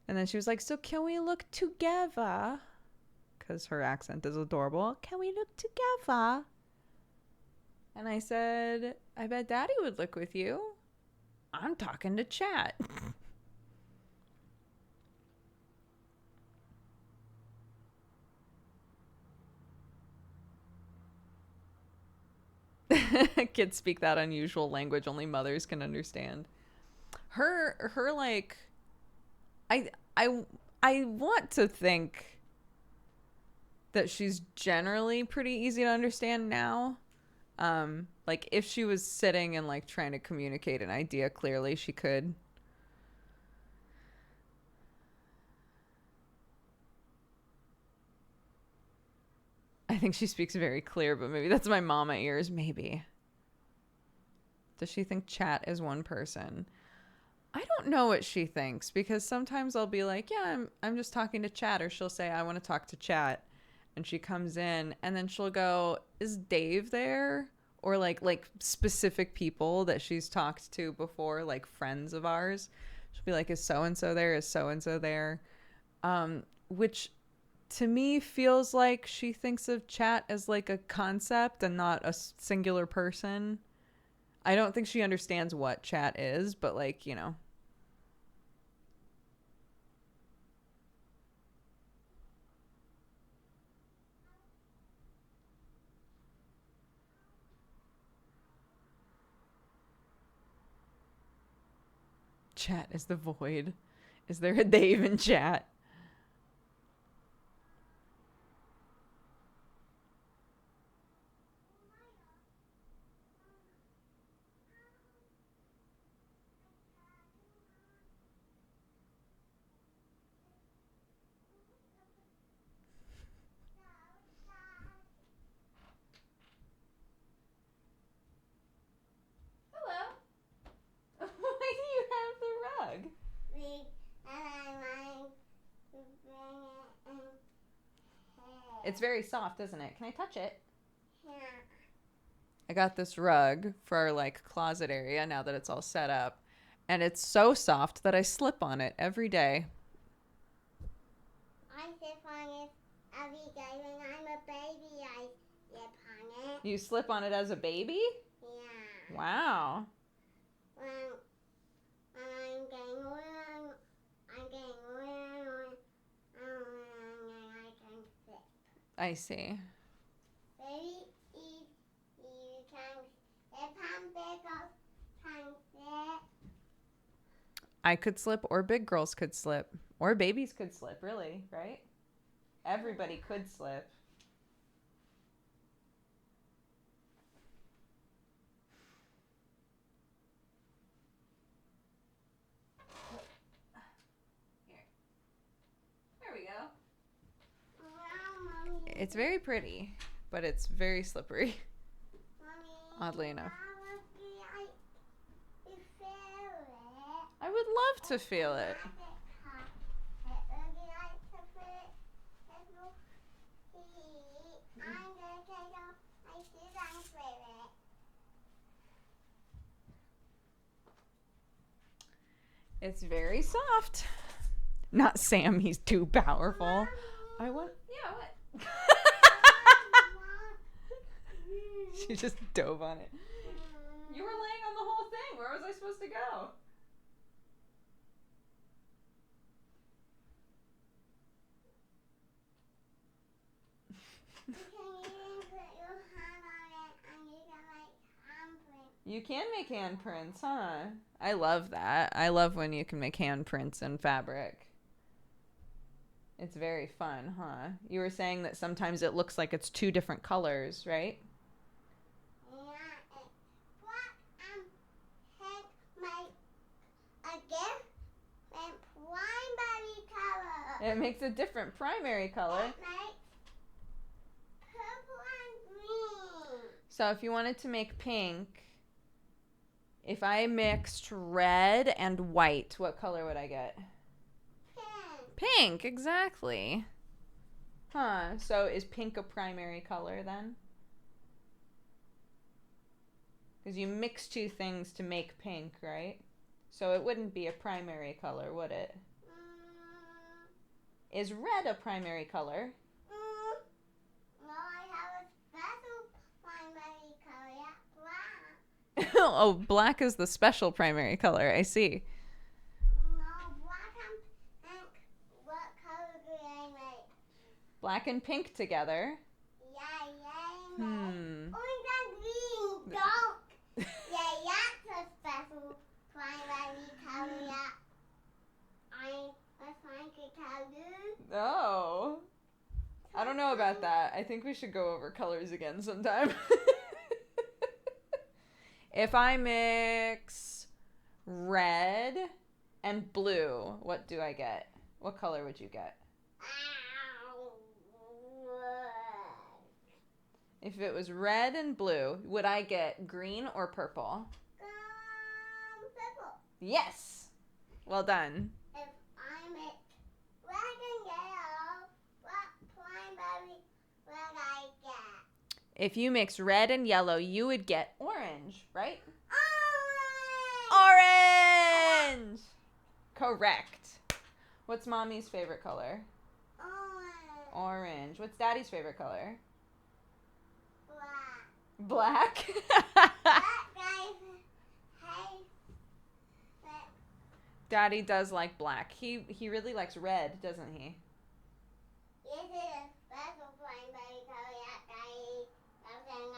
And then she was like, so can we look together? Because her accent is adorable. Can we look together? And I said, I bet Daddy would look with you. I'm talking to chat. Kids speak that unusual language only mothers can understand. Her like, I want to think that she's generally pretty easy to understand now. Like if she was sitting and like trying to communicate an idea clearly, she could. I think she speaks very clear, but maybe that's my mama ears. Maybe. Does she think chat is one person? I don't know what she thinks, because sometimes I'll be like, yeah, I'm just talking to chat, or she'll say, I want to talk to chat. And she comes in and then she'll go, is Dave there? Or like specific people that she's talked to before, like friends of ours. She'll be like, is so-and-so there? Is so-and-so there? Which to me feels like she thinks of chat as like a concept and not a singular person. I don't think she understands what chat is, but like, you know. Chat is the void. Is there a they even chat? Hello. Why do you have the rug? It's very soft, isn't it? Can I touch it?
Yeah.
I got this rug for our like closet area now that it's all set up, and it's so soft that I slip on it every day.
I slip on it every day when I'm a baby. I slip on it.
You slip on it as a baby?
Yeah.
Wow.
When I'm getting older, I'm getting older, I can slip.
I see.
Very easy. You can slip on big girls can slip.
I could slip, or big girls could slip, or babies could slip, really, right? Everybody could slip. Here. There we go.
Wow, Mommy.
It's very pretty, but it's very slippery,
Mommy,
oddly enough.
I would feel it.
I would love to feel it. It's very soft. Not Sam, he's too powerful. I want. Yeah, what? She just dove on it. You were laying on the whole thing. Where was I supposed to go? You can make handprints, huh? I love that. I love when you can make handprints in fabric. It's very fun, huh? You were saying that sometimes it looks like it's two different colors, right?
Yeah, it's black and pink make a different primary color.
It makes a different primary color.
It makes purple and green.
So if you wanted to make pink, if I mixed red and white, what color would I get?
Pink.
Pink, exactly. Huh, so is pink a primary color then? Because you mix two things to make pink, right? So it wouldn't be a primary color, would it? Is red a primary color?
No, I have a special primary color, black.
Oh, black is the special primary color. I see.
No, black and pink. What color do I make?
Black and pink together.
Yeah.
Hmm.
Orange and green, don't. Yeah, that's a special primary color. Yeah. I was trying to tell you.
Oh. I don't know about that. I think we should go over colors again sometime. If I mix red and blue, what do I get? What color would you get? If it was red and blue, would I get green or purple?
Purple.
Yes. Well done.
If I mix red and yellow, what primary would I get?
If you mix red and yellow, you would get orange, right?
Orange!
Orange! Correct. What's Mommy's favorite color?
Orange.
Orange. What's Daddy's favorite color?
Black.
Black?
That guy's
Daddy does like black. He really likes red, doesn't he?
This is a special flying baby color that Daddy loves and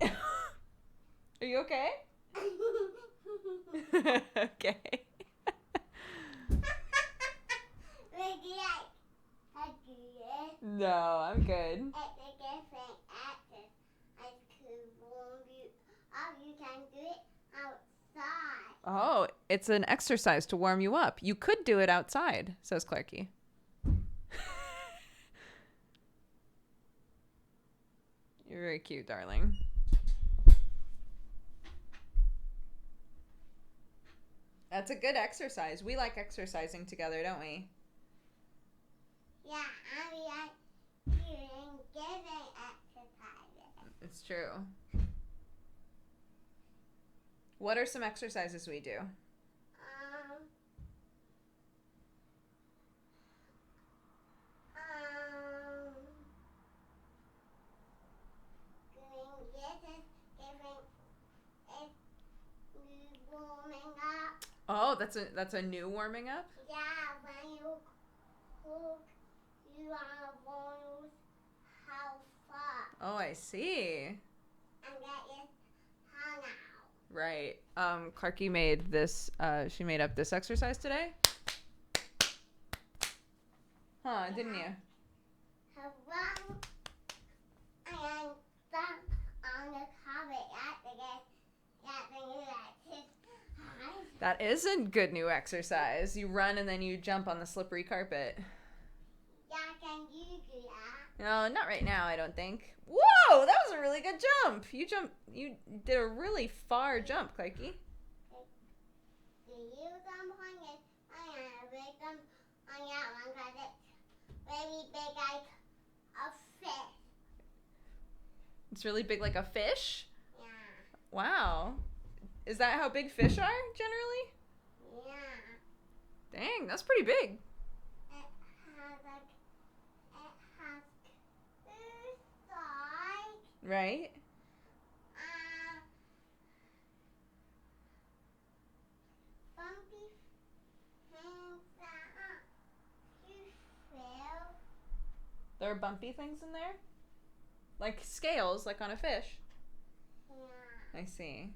I
Are you okay? Okay. No, I'm good.
It's a different access. I could warn you. Oh, you can do it outside.
Oh, it's an exercise to warm you up. You could do it outside, says Clarky. You're very cute, darling. That's a good exercise. We like exercising together, don't we?
Yeah, I like doing giving exercises.
It's true. What are some exercises we do?
Doing this is warming up.
Oh, that's a new warming up?
Yeah, when you cook, you are warm how far
Oh, I see.
and that is how now.
Right. Clarky made this, she made up this exercise today? Huh, didn't you?
Hello, and some on the carpet at the new exercise.
That is a good new exercise. You run and then you jump on the slippery carpet.
Yeah, can you do that?
No, not right now, I don't think. Whoa, that was a really good jump. You did a really far jump, Clarky.
Do you jump on it? I am a big jump on that one because it's really big like a fish.
It's really big like a fish?
Yeah.
Wow. Is that how big fish are, generally?
Yeah.
Dang, that's pretty big.
It has two sides.
Right?
Bumpy things that you feel.
There are bumpy things in there? Like scales, like on a fish?
Yeah.
I see.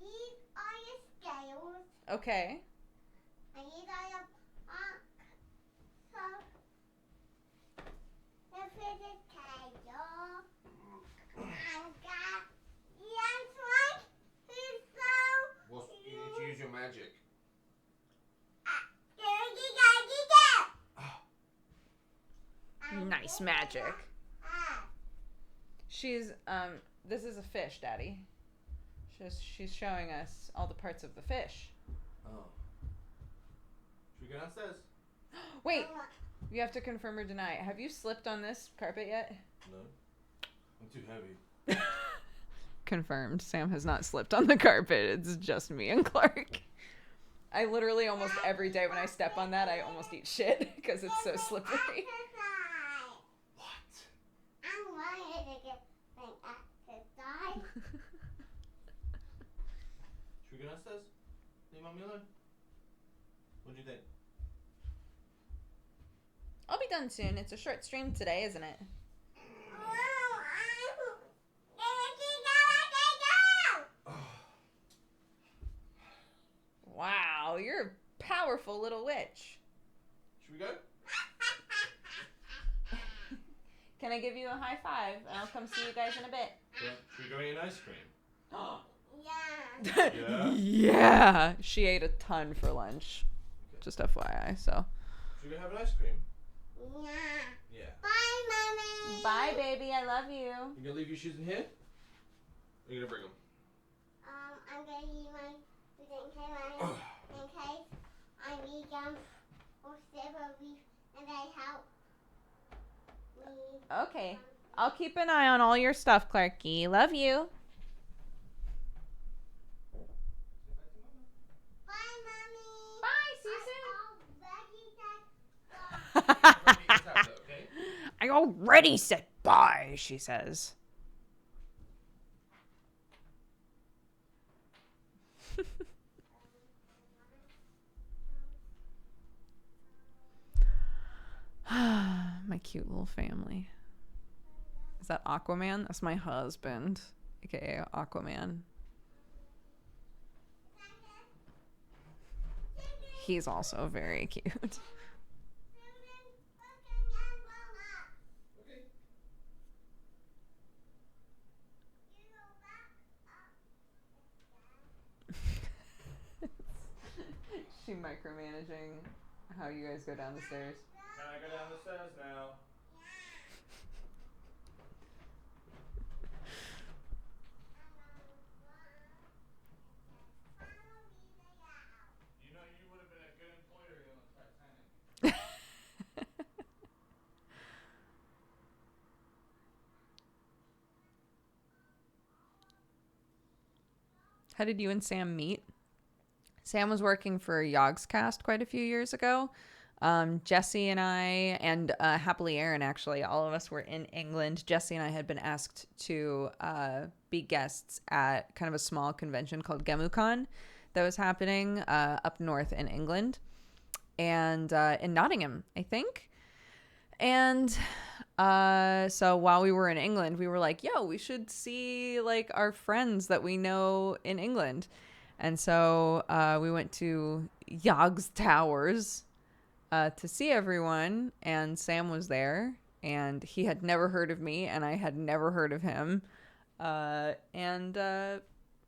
These are your scales.
Okay.
And these are your so the fish's tail. And got yes, right? He's so
Well, you need to use your magic.
Nice magic. She's, this is a fish, Daddy. She's showing us all the parts of the fish.
Oh. Should we go downstairs?
Wait, you have to confirm or deny. Have you slipped on this carpet yet?
No. I'm too heavy.
Confirmed. Sam has not slipped on the carpet. It's just me and Clark. I literally almost every day when I step on that, I almost eat shit because it's so slippery.
What?
I'm wanting to get an exercise.
Should we go downstairs? Leave Mommy alone? What do you think?
I'll be done soon. It's a short stream today, isn't it? Wow, you're a powerful little witch.
Should we go?
Can I give you a high five? And I'll come see you guys in a bit.
Yeah. Should we go eat an ice cream?
Yeah.
Yeah?
Yeah. She ate a ton for lunch.
Okay.
Just FYI, so.
Should we go have an ice cream?
Yeah.
Yeah.
Bye, Mommy.
Bye, baby. I love you.
You gonna leave your shoes in here? Or you gonna bring them?
I'm gonna use my in case I need them or several weeks and they help me.
Okay. I'll keep an eye on all your stuff, Clarky. Love you.
Bye, Mommy.
Bye. See you soon.
Okay?
I already said bye, she says. my cute little family. Is that Aquaman? That's my husband, aka Aquaman. He's also very cute.
Okay.
She micromanaging how you guys go down the stairs.
Can I go down the stairs now? You know you would have been a good employee on the Titanic.
How did you and Sam meet? Sam was working for Yogscast quite a few years ago. Jesse and I, and Happily Aaron, actually, all of us were in England. Jesse and I had been asked to be guests at kind of a small convention called GemuCon that was happening up north in England, and in Nottingham, I think. And so while we were in England, we were like, yo, we should see like our friends that we know in England. And so we went to Yogg's Towers to see everyone, and Sam was there, and he had never heard of me, and I had never heard of him. And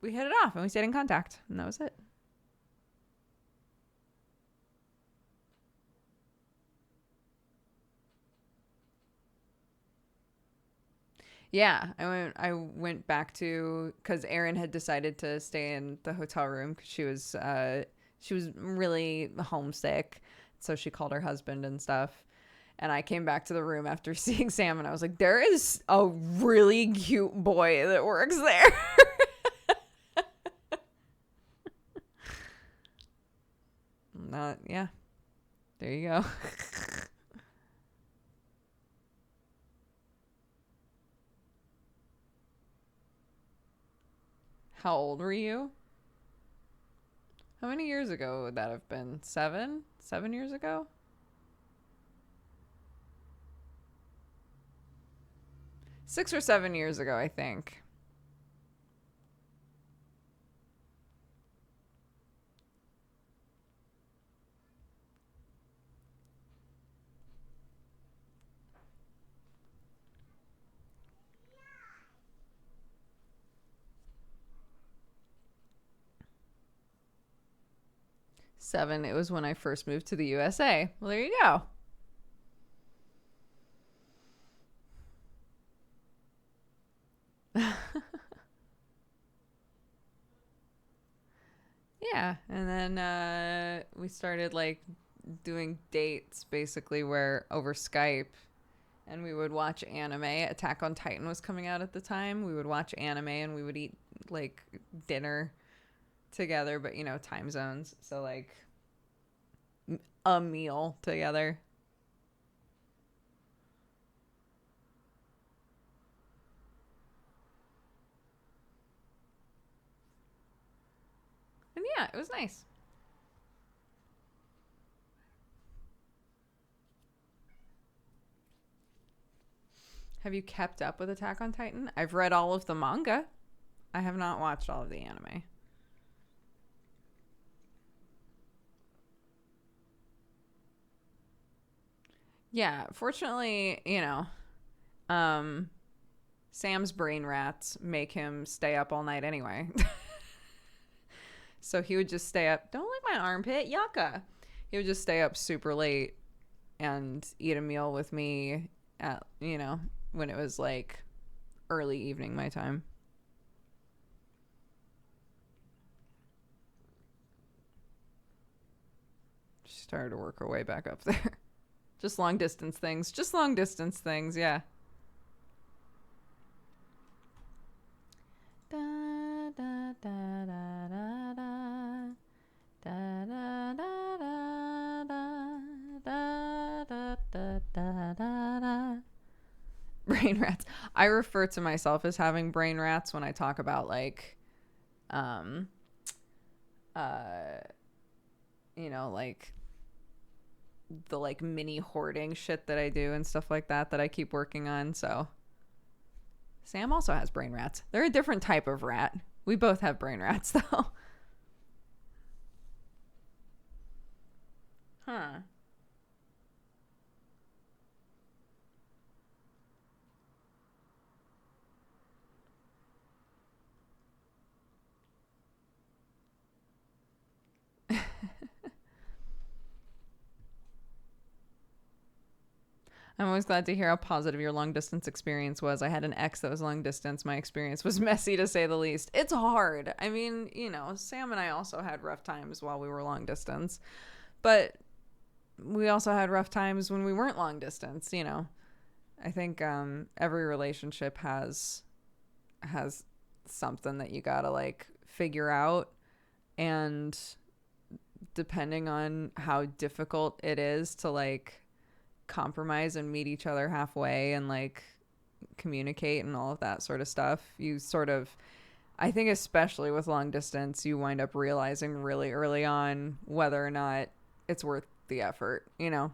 we hit it off, and we stayed in contact, and that was it. Yeah, I went back to, because Erin had decided to stay in the hotel room because she was really homesick, so she called her husband and stuff. And I came back to the room after seeing Sam, and I was like, there is a really cute boy that works there. Yeah, there you go. How old were you? How many years ago would that have been? 7? 7 years ago? Six or 7 years ago, I think. Seven, it was when I first moved to the USA. Well, there you go. Yeah, and then we started like doing dates basically where over Skype, and we would watch anime. Attack on Titan was coming out at the time. We would watch anime and we would eat like dinner together, but you know, time zones, so like a meal together. And yeah, it was nice. Have you kept up with Attack on Titan? I've read all of the manga. I have not watched all of the anime. Yeah, fortunately, you know, Sam's brain rats make him stay up all night anyway. So he would just stay up. Don't lick my armpit, yucca. He would just stay up super late and eat a meal with me at, you know, when it was like early evening my time. She started to work her way back up there. Just long distance things. Just long distance things, yeah. Da, da, da, da, da, da. Da, da, da, da, da, da, da, da, da, da. Brain rats. I refer to myself as having brain rats when I talk about like you know, like the like mini hoarding shit that I do and stuff like that I keep working on. So Sam also has brain rats. They're a different type of rat. We both have brain rats though. Huh. I'm always glad to hear how positive your long distance experience was. I had an ex that was long distance. My experience was messy to say the least. It's hard. I mean, you know, Sam and I also had rough times while we were long distance, but we also had rough times when we weren't long distance, you know. I think every relationship has something that you gotta like figure out, and depending on how difficult it is to like compromise and meet each other halfway and like communicate and all of that sort of stuff, you sort of, I think especially with long distance, you wind up realizing really early on whether or not it's worth the effort, you know.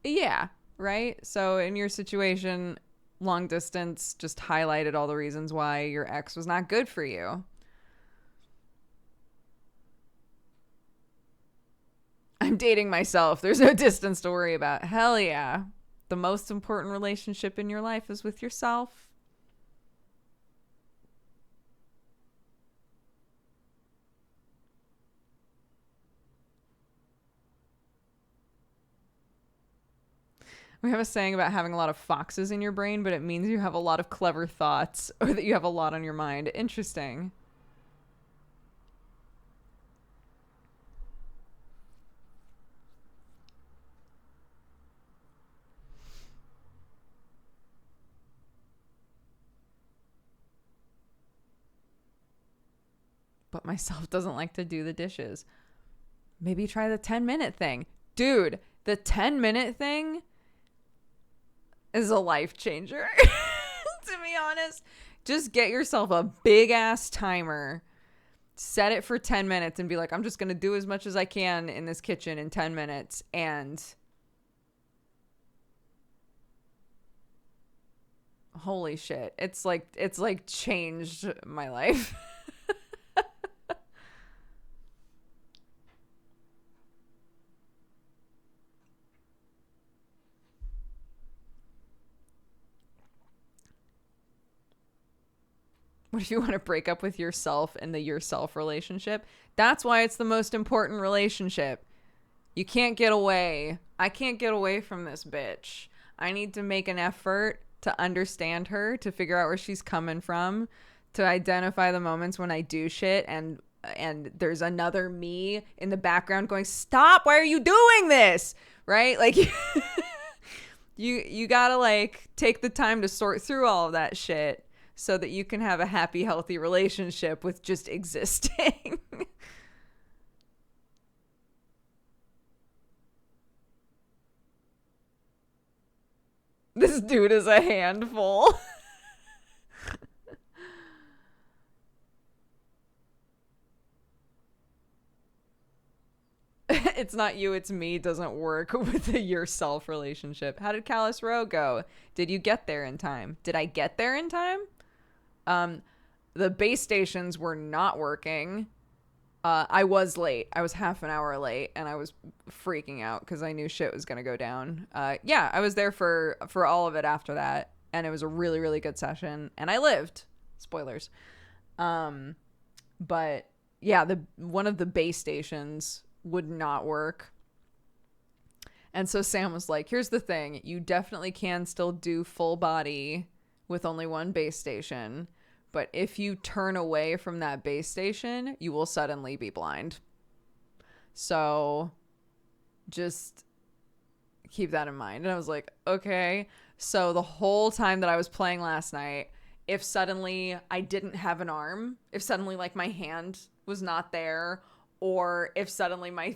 Yeah, right. So in your situation, long distance just highlighted all the reasons why your ex was not good for you. I'm dating myself. There's no distance to worry about. Hell yeah. The most important relationship in your life is with yourself. We have a saying about having a lot of foxes in your brain, but it means you have a lot of clever thoughts or that you have a lot on your mind. Interesting. But myself doesn't like to do the dishes. Maybe try the 10-minute thing. Dude, the 10-minute thing is a life changer. To be honest, just get yourself a big ass timer, set it for 10 minutes and be like, I'm just going to do as much as I can in this kitchen in 10 minutes. And holy shit, it's like changed my life. What if you want to break up with yourself in the yourself relationship? That's why it's the most important relationship. You can't get away. I can't get away from this bitch. I need to make an effort to understand her, to figure out where she's coming from, to identify the moments when I do shit and there's another me in the background going, stop, why are you doing this? Right? Like you gotta like take the time to sort through all of that shit so that you can have a happy, healthy relationship with just existing. This dude is a handful. It's not you, it's me doesn't work with the yourself relationship. How did Callus Row go? Did you get there in time? Did I get there in time? The base stations were not working. I was late. I was half an hour late and I was freaking out because I knew shit was going to go down. Yeah, I was there for all of it after that. And it was a really, really good session and I lived. Spoilers. But yeah, one of the base stations would not work. And so Sam was like, here's the thing. You definitely can still do full body with only one base station. But if you turn away from that base station, you will suddenly be blind. So just keep that in mind. And I was like, okay. So the whole time that I was playing last night, if suddenly I didn't have an arm, if suddenly like my hand was not there, or if suddenly my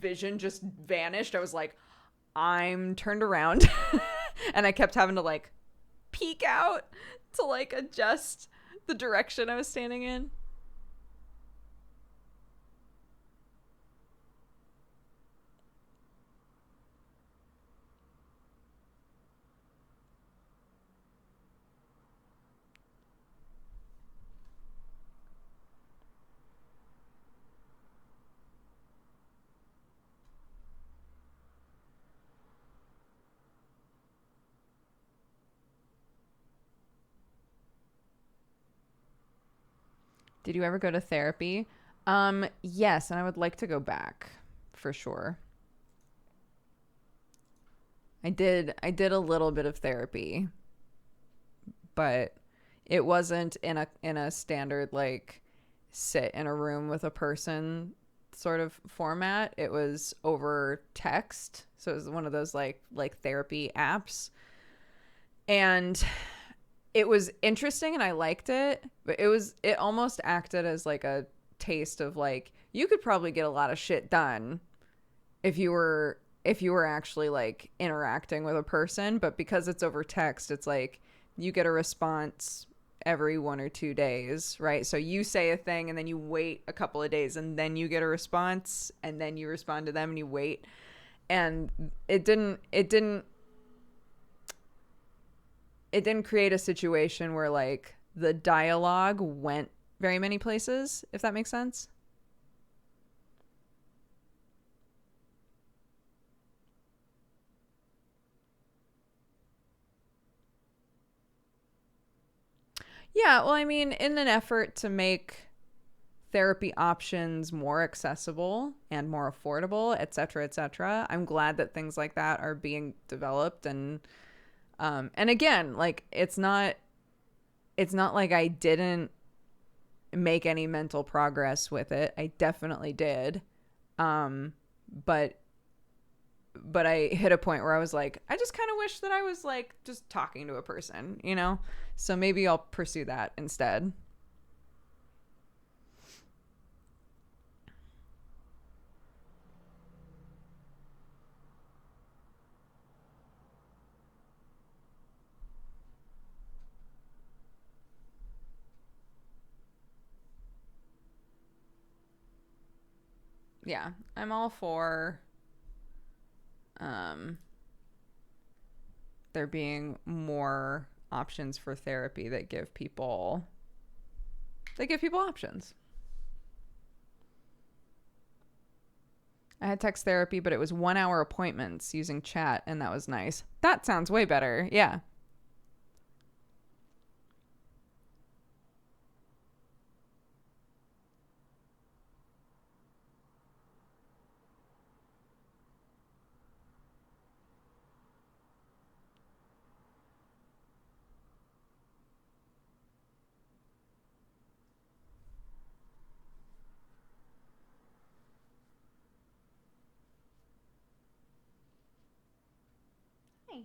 vision just vanished, I was like, I'm turned around. And I kept having to like peek out to like adjust the direction I was standing in. Did you ever go to therapy? Yes, and I would like to go back for sure. I did a little bit of therapy, but it wasn't in a standard like sit in a room with a person sort of format. It was over text. So it was one of those like therapy apps. And it was interesting and I liked it, but it almost acted as like a taste of like you could probably get a lot of shit done if you were actually like interacting with a person, but because it's over text, it's like you get a response every 1 or 2 days, right? So you say a thing and then you wait a couple of days and then you get a response and then you respond to them and you wait. And it didn't create a situation where like the dialogue went very many places, if that makes sense. Yeah, well, I mean, in an effort to make therapy options more accessible and more affordable, et cetera, I'm glad that things like that are being developed. And again, like it's not like I didn't make any mental progress with it. I definitely did. But I hit a point where I was like, I just kind of wish that I was like just talking to a person, you know? So maybe I'll pursue that instead. Yeah, I'm all for um there being more options for therapy that give people options. I had text therapy, but it was 1 hour appointments using chat, and that was nice. That sounds way better. Yeah. Hey.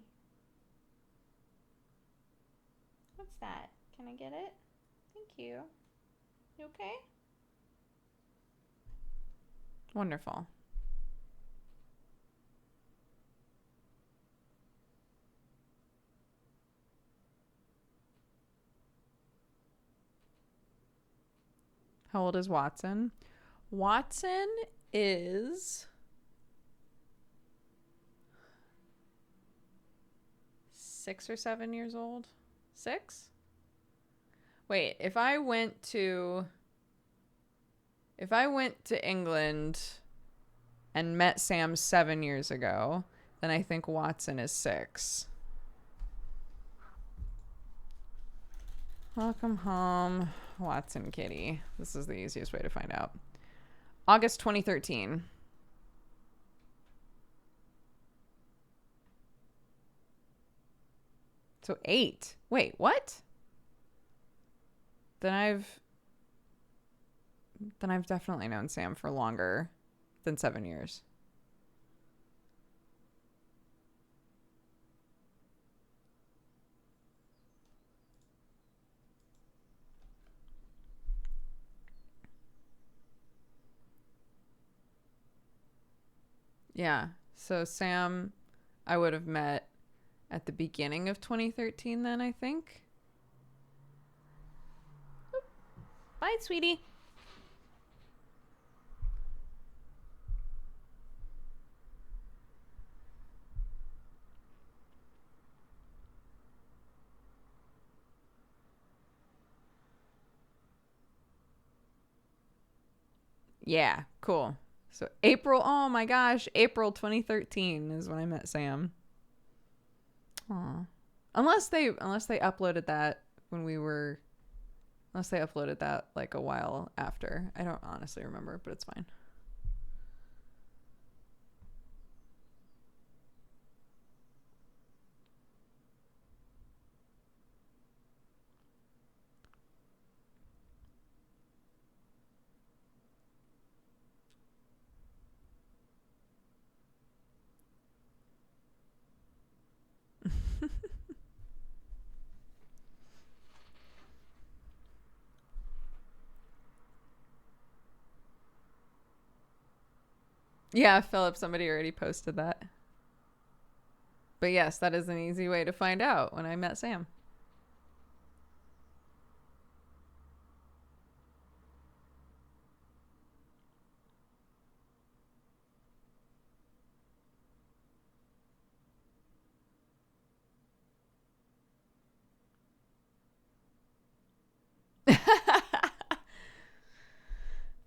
What's that? Can I get it? Thank you. You okay? Wonderful. How old is Watson? Watson is 6 or 7 years old. 6? Wait, if I went to England and met Sam 7 years ago, then I think Watson is 6. Welcome home, Watson kitty. This is the easiest way to find out. August 2013. So 8. Wait, what? Then I've definitely known Sam for longer than 7 years. Yeah. So Sam, I would have met at the beginning of 2013 then, I think. Bye, sweetie. Yeah, cool. So April, oh my gosh, April 2013 is when I met Sam. Aw. Unless they uploaded that when we were, unless they uploaded that like a while after. I don't honestly remember, but it's fine. Yeah, Philip, somebody already posted that. But yes, that is an easy way to find out when I met Sam.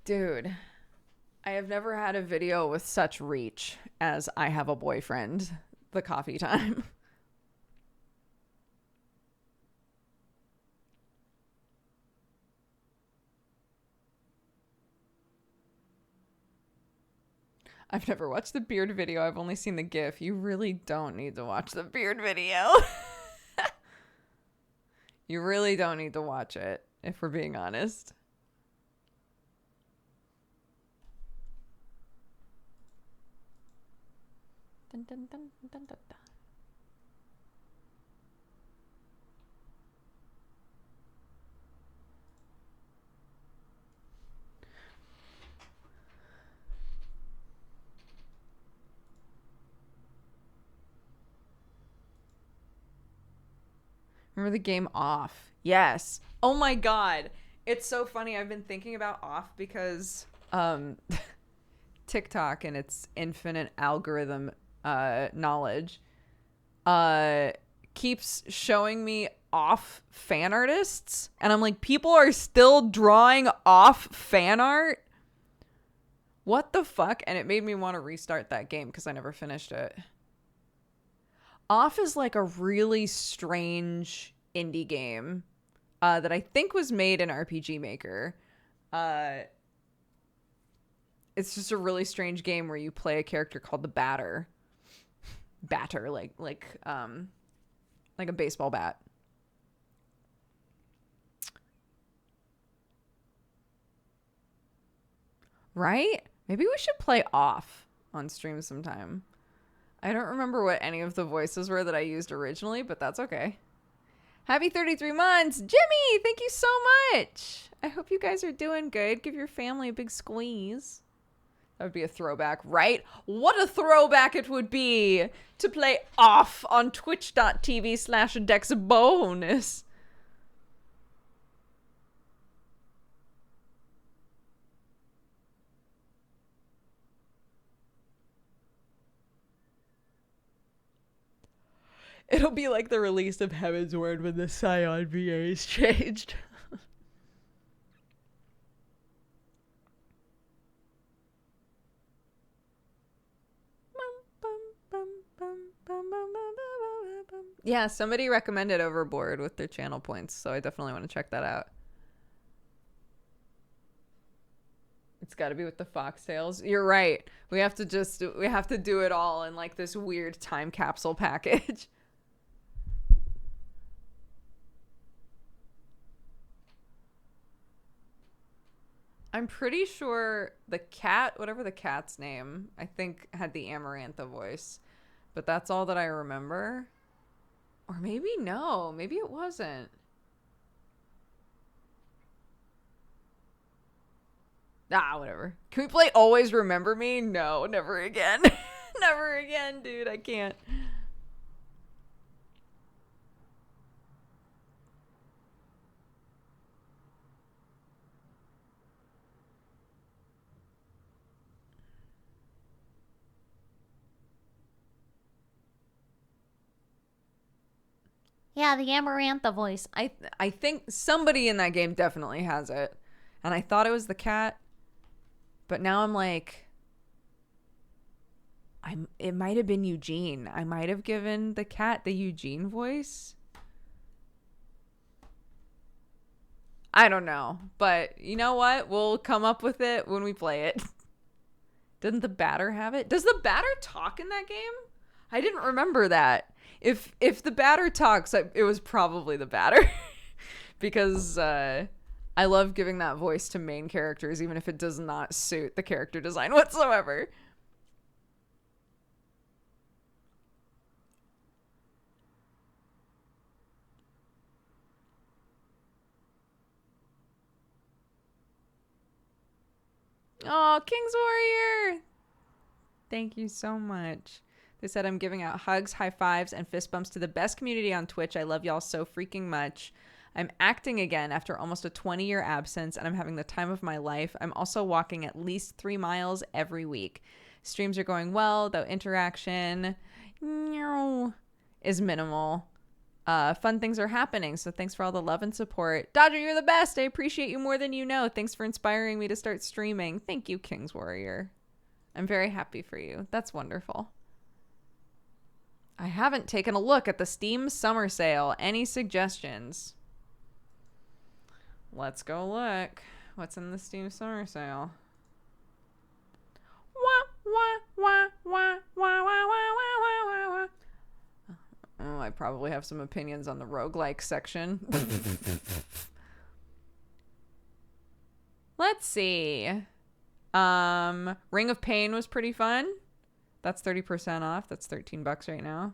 Dude, I have never had a video with such reach as I have a boyfriend. The coffee time. I've never watched the beard video. I've only seen the GIF. You really don't need to watch the beard video. You really don't need to watch it, if we're being honest. Dun, dun, dun, dun, dun, dun. Remember the game Off? Yes. Oh my god. It's so funny. I've been thinking about Off because TikTok and its infinite algorithm knowledge keeps showing me Off fan artists, and I'm like, people are still drawing Off fan art? What the fuck? And it made me want to restart that game because I never finished it. Off is like a really strange indie game that I think was made in RPG Maker. It's just a really strange game where you play a character called the Batter, like a baseball bat. Right? Maybe we should play Off on stream sometime. I don't remember what any of the voices were that I used originally, but that's okay. Happy 33 months! Jimmy, thank you so much! I hope you guys are doing good. Give your family a big squeeze. That would be a throwback, right? What a throwback it would be to play Off on twitch.tv/Dexbonus. It'll be like the release of Heaven's Word when the Scion VAs changed. Yeah, somebody recommended Overboard with their channel points, so I definitely want to check that out. It's got to be with the foxtails. You're right. We have to do it all in like this weird time capsule package. I'm pretty sure the cat, whatever the cat's name, I think had the Amarantha voice. But that's all that I remember. Or maybe no. Maybe it wasn't. Ah, whatever. Can we play Always Remember Me? No, never again. Never again, dude. I can't.
Yeah, the Amarantha voice.
I think somebody in that game definitely has it. And I thought it was the cat, but now I'm like, it might have been Eugene. I might have given the cat the Eugene voice. I don't know, but you know what? We'll come up with it when we play it. Doesn't the batter have it? Does the batter talk in that game? I didn't remember that. If the batter talks, it was probably the batter. Because I love giving that voice to main characters, even if it does not suit the character design whatsoever. Oh, King's Warrior! Thank you so much. They said I'm giving out hugs, high fives, and fist bumps to the best community on Twitch. I love y'all so freaking much. I'm acting again after almost a 20-year absence, and I'm having the time of my life. I'm also walking at least 3 miles every week. Streams are going well, though interaction is minimal. Fun things are happening, so thanks for all the love and support. Dodger, you're the best. I appreciate you more than you know. Thanks for inspiring me to start streaming. Thank you, King's Warrior. I'm very happy for you. That's wonderful. I haven't taken a look at the Steam summer sale. Any suggestions? Let's go look. What's in the Steam summer sale? Oh, I probably have some opinions on the roguelike section. Let's see. Ring of Pain was pretty fun. That's 30% off. That's $13 right now.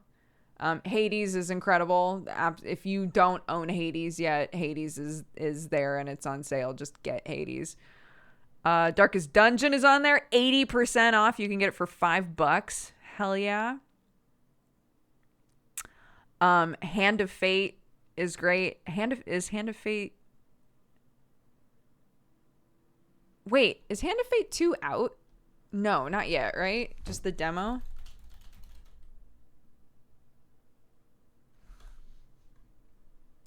Hades is incredible. If you don't own Hades yet, Hades is there and it's on sale. Just get Hades. Darkest Dungeon is on there. 80% off. You can get it for $5. Hell yeah. Hand of Fate is great. Hand of Fate. Wait, is Hand of Fate 2 out? No, not yet, right? Just the demo.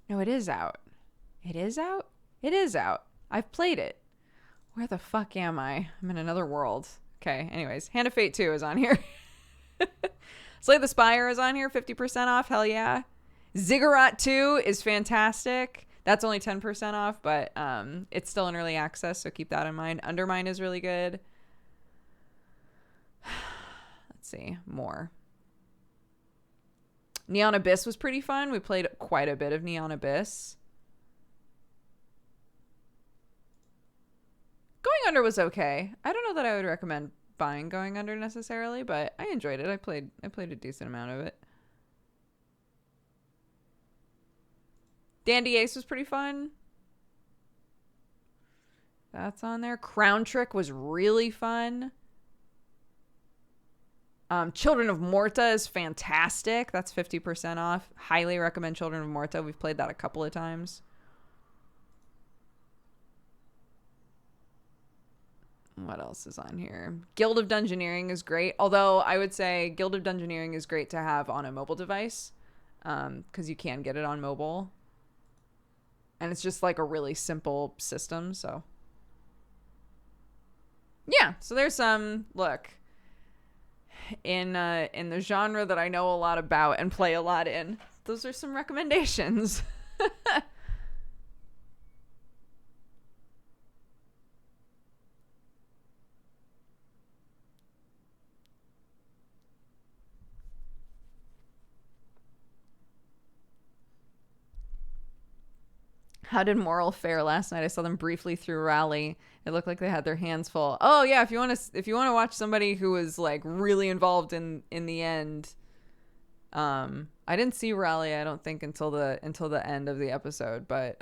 No, it is out. It is out? It is out. I've played it. Where the fuck am I? I'm in another world. Okay, anyways. Hand of Fate 2 is on here. Slay the Spire is on here. 50% off. Hell yeah. Ziggurat 2 is fantastic. That's only 10% off, but it's still in early access, so keep that in mind. Undermine is really good. Let's see. More. Neon Abyss was pretty fun. We played quite a bit of Neon Abyss. Going Under was okay. I don't know that I would recommend buying Going Under necessarily, but I enjoyed it. I played a decent amount of it. Dandy Ace was pretty fun. That's on there. Crown Trick was really fun. Children of Morta is fantastic. That's 50% off. Highly recommend Children of Morta. We've played that a couple of times. What else is on here? Guild of Dungeoneering is great. Although I would say Guild of Dungeoneering is great to have on a mobile device. Because you can get it on mobile. And it's just like a really simple system. So yeah. So there's some, look, in the genre that I know a lot about and play a lot in. Those are some recommendations. How did Moral fare last night? I saw them briefly through Rally. It looked like they had their hands full. Oh yeah, if you want to watch somebody who was like really involved in the end. I didn't see Rally, I don't think, until the end of the episode, but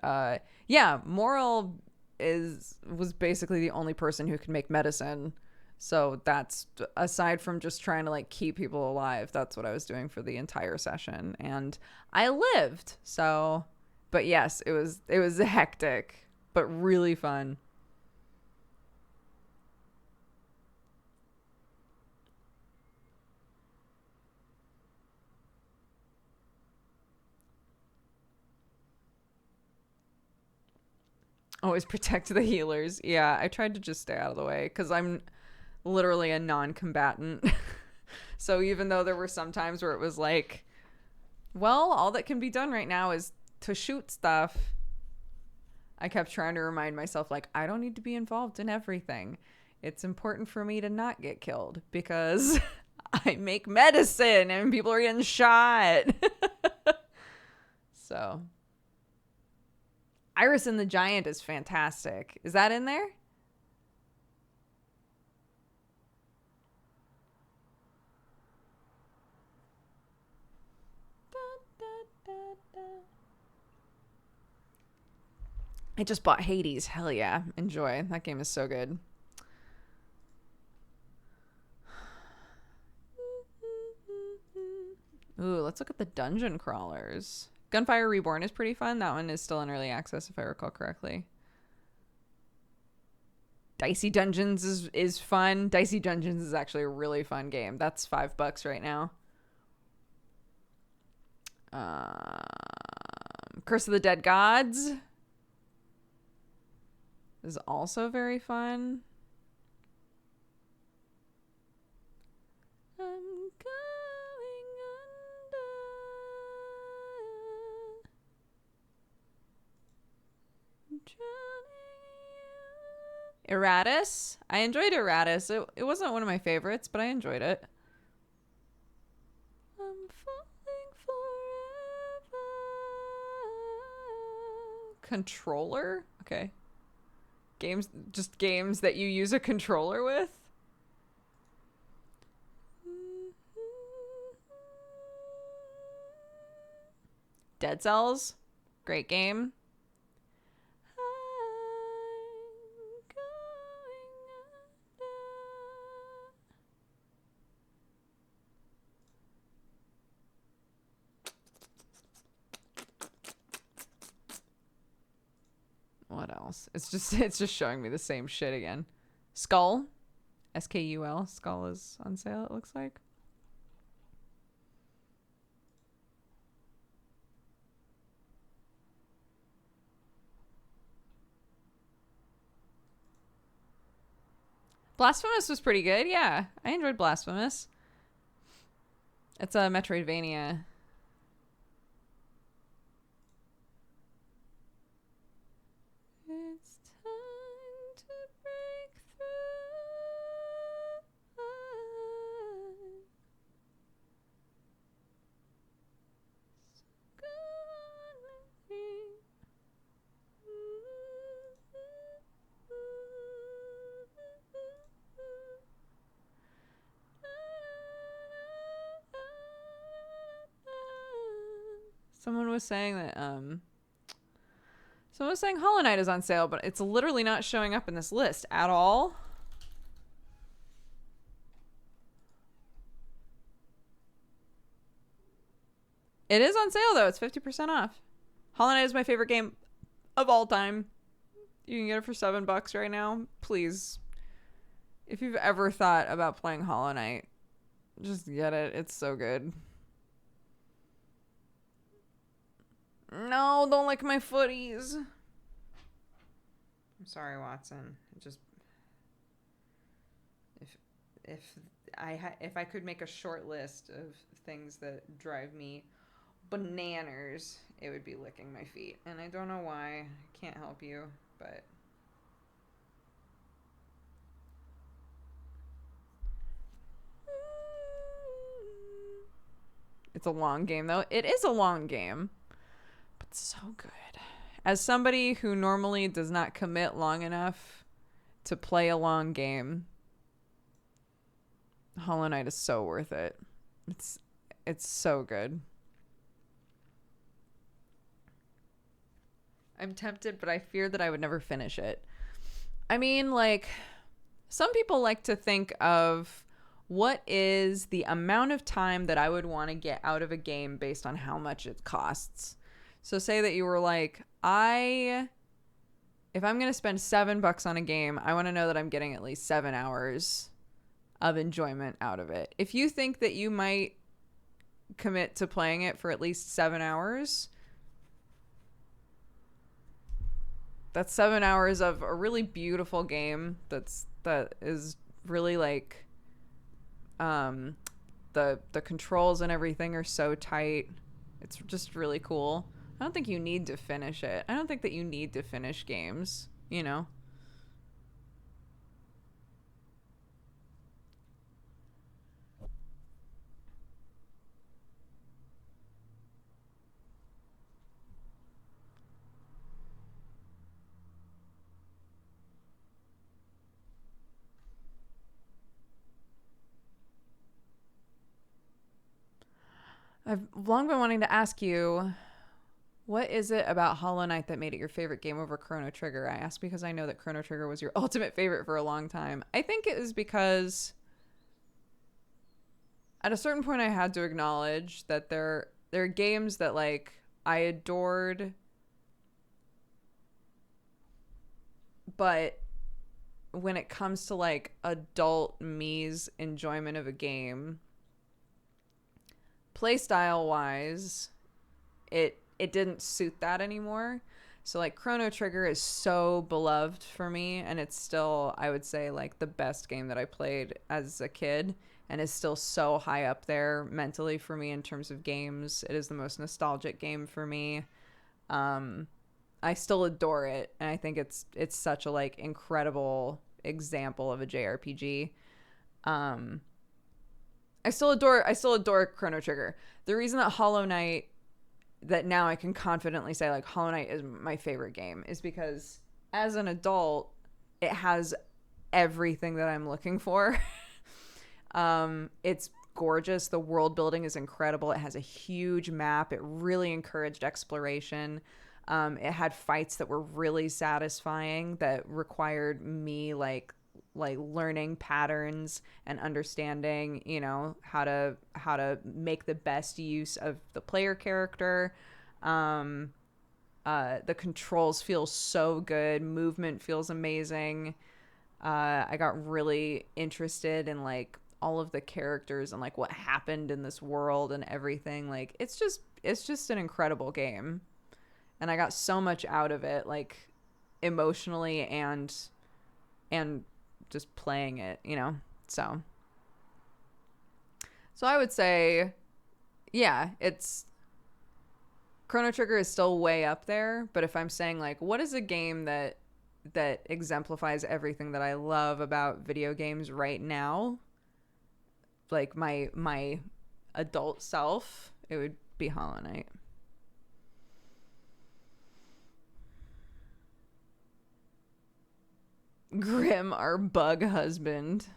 yeah, Moral was basically the only person who could make medicine. So that's, aside from just trying to like keep people alive, that's what I was doing for the entire session, and I lived. So, but yes, it was hectic, but really fun. Always protect the healers. Yeah, I tried to just stay out of the way because I'm literally a non-combatant. So even though there were some times where it was like, well, all that can be done right now is to shoot stuff, I kept trying to remind myself, like, I don't need to be involved in everything. It's important for me to not get killed because I make medicine and people are getting shot. So, Iris and the Giant is fantastic. Is that in there? I just bought Hades. Hell yeah. Enjoy. That game is so good. Ooh, let's look at the dungeon crawlers. Gunfire Reborn is pretty fun. That one is still in early access if I recall correctly. Dicey Dungeons is fun. Dicey Dungeons is actually a really fun game. That's $5 right now. Curse of the Dead Gods is also very fun. I'm going under. Erratus. I enjoyed Erratus. It wasn't one of my favorites, but I enjoyed it. I'm falling forever. Controller? Okay. Just games that you use a controller with? Dead Cells. Great game. What else? It's just showing me the same shit again. Skull. SKUL. Skull is on sale, it looks like. Blasphemous was pretty good. Yeah, I enjoyed Blasphemous. It's a Metroidvania. It's time to break through. Someone was saying that someone was saying Hollow Knight is on sale, but it's literally not showing up in this list at all. It is on sale though. It's 50% off. Hollow Knight is my favorite game of all time. You can get it for $7 right now. Please, if you've ever thought about playing Hollow Knight, just get it. It's so good. No, don't lick my footies. I'm sorry, Watson. Just if I could make a short list of things that drive me bananas, it would be licking my feet. And I don't know why. I can't help you, but it's a long game though. It is a long game. But so good. As somebody who normally does not commit long enough to play a long game, Hollow Knight is so worth it. It's so good. I'm tempted, but I fear that I would never finish it. I mean, like, some people like to think of what is the amount of time that I would want to get out of a game based on how much it costs. So say that you were like, if I'm going to spend $7 on a game, I want to know that I'm getting at least 7 hours of enjoyment out of it. If you think that you might commit to playing it for at least 7 hours, That's 7 hours of a really beautiful game that is really like the controls and everything are so tight. It's just really cool. I don't think you need to finish it. I don't think that you need to finish games, you know. I've long been wanting to ask you, what is it about Hollow Knight that made it your favorite game over Chrono Trigger? I asked because I know that Chrono Trigger was your ultimate favorite for a long time. I think it was because at a certain point I had to acknowledge that there are games that like I adored, but when it comes to like adult me's enjoyment of a game, playstyle wise, it didn't suit that anymore. So like Chrono Trigger is so beloved for me, and it's still, I would say, like the best game that I played as a kid, and is still so high up there mentally for me in terms of games. It is the most nostalgic game for me. I still adore it, and I think it's such a like incredible example of a JRPG. I still adore Chrono Trigger. The reason that Hollow Knight, that now I can confidently say like Hollow Knight is my favorite game, is because as an adult it has everything that I'm looking for. It's gorgeous. The world building is incredible. It has a huge map. It really encouraged exploration. It had fights that were really satisfying, that required me like learning patterns and understanding, you know, how to make the best use of the player character. The controls feel so good. Movement feels amazing. I got really interested in like all of the characters and like what happened in this world and everything. Like it's just an incredible game. And I got so much out of it, like emotionally and just playing it, you know? So I would say, yeah, it's Chrono Trigger is still way up there, but if I'm saying like, what is a game that exemplifies everything that I love about video games right now, like my adult self, it would be Hollow Knight. Grim, our bug husband.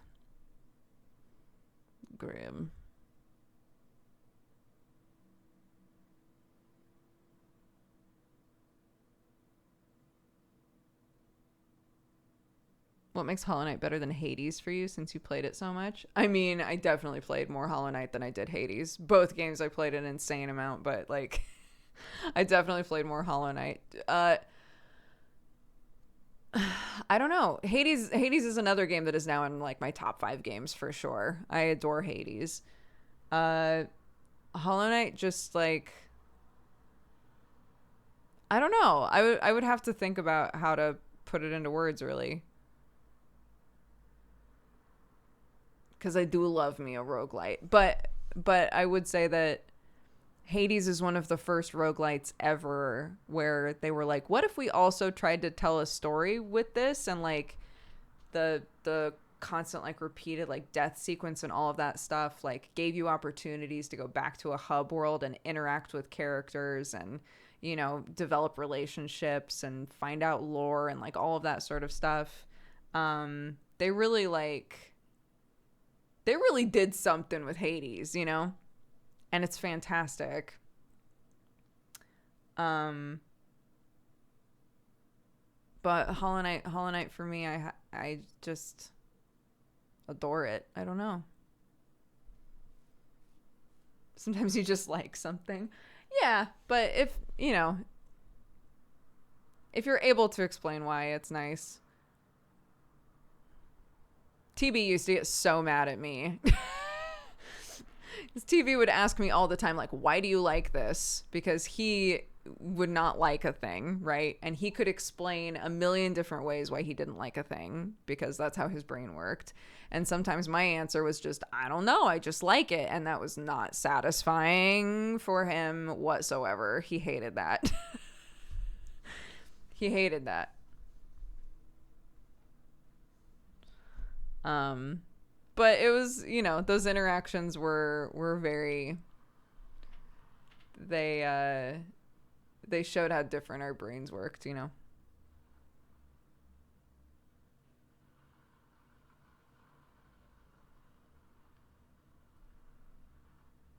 Grim. What makes Hollow Knight better than Hades for you, since you played it so much? I mean, I definitely played more Hollow Knight than I did Hades. Both games I played an insane amount, but like I definitely played more Hollow Knight. I don't know. Hades is another game that is now in like my top 5 games for sure. I adore Hades. Hollow Knight, just like, I don't know. I would have to think about how to put it into words, really. Because I do love me a roguelite. But I would say that Hades is one of the first roguelites ever where they were like, what if we also tried to tell a story with this? And like the constant like repeated like death sequence and all of that stuff like gave you opportunities to go back to a hub world and interact with characters and, you know, develop relationships and find out lore and like all of that sort of stuff. They really did something with Hades, you know? And it's fantastic. But Hollow Knight for me, I just adore it. I don't know. Sometimes you just like something. Yeah, but if you're able to explain why, it's nice. TB used to get so mad at me. His TV would ask me all the time, like, why do you like this? Because he would not like a thing, right? And he could explain a million different ways why he didn't like a thing, because that's how his brain worked. And sometimes my answer was just, I don't know, I just like it. And that was not satisfying for him whatsoever. He hated that. He hated that. But it was, you know, those interactions were very, they showed how different our brains worked, you know.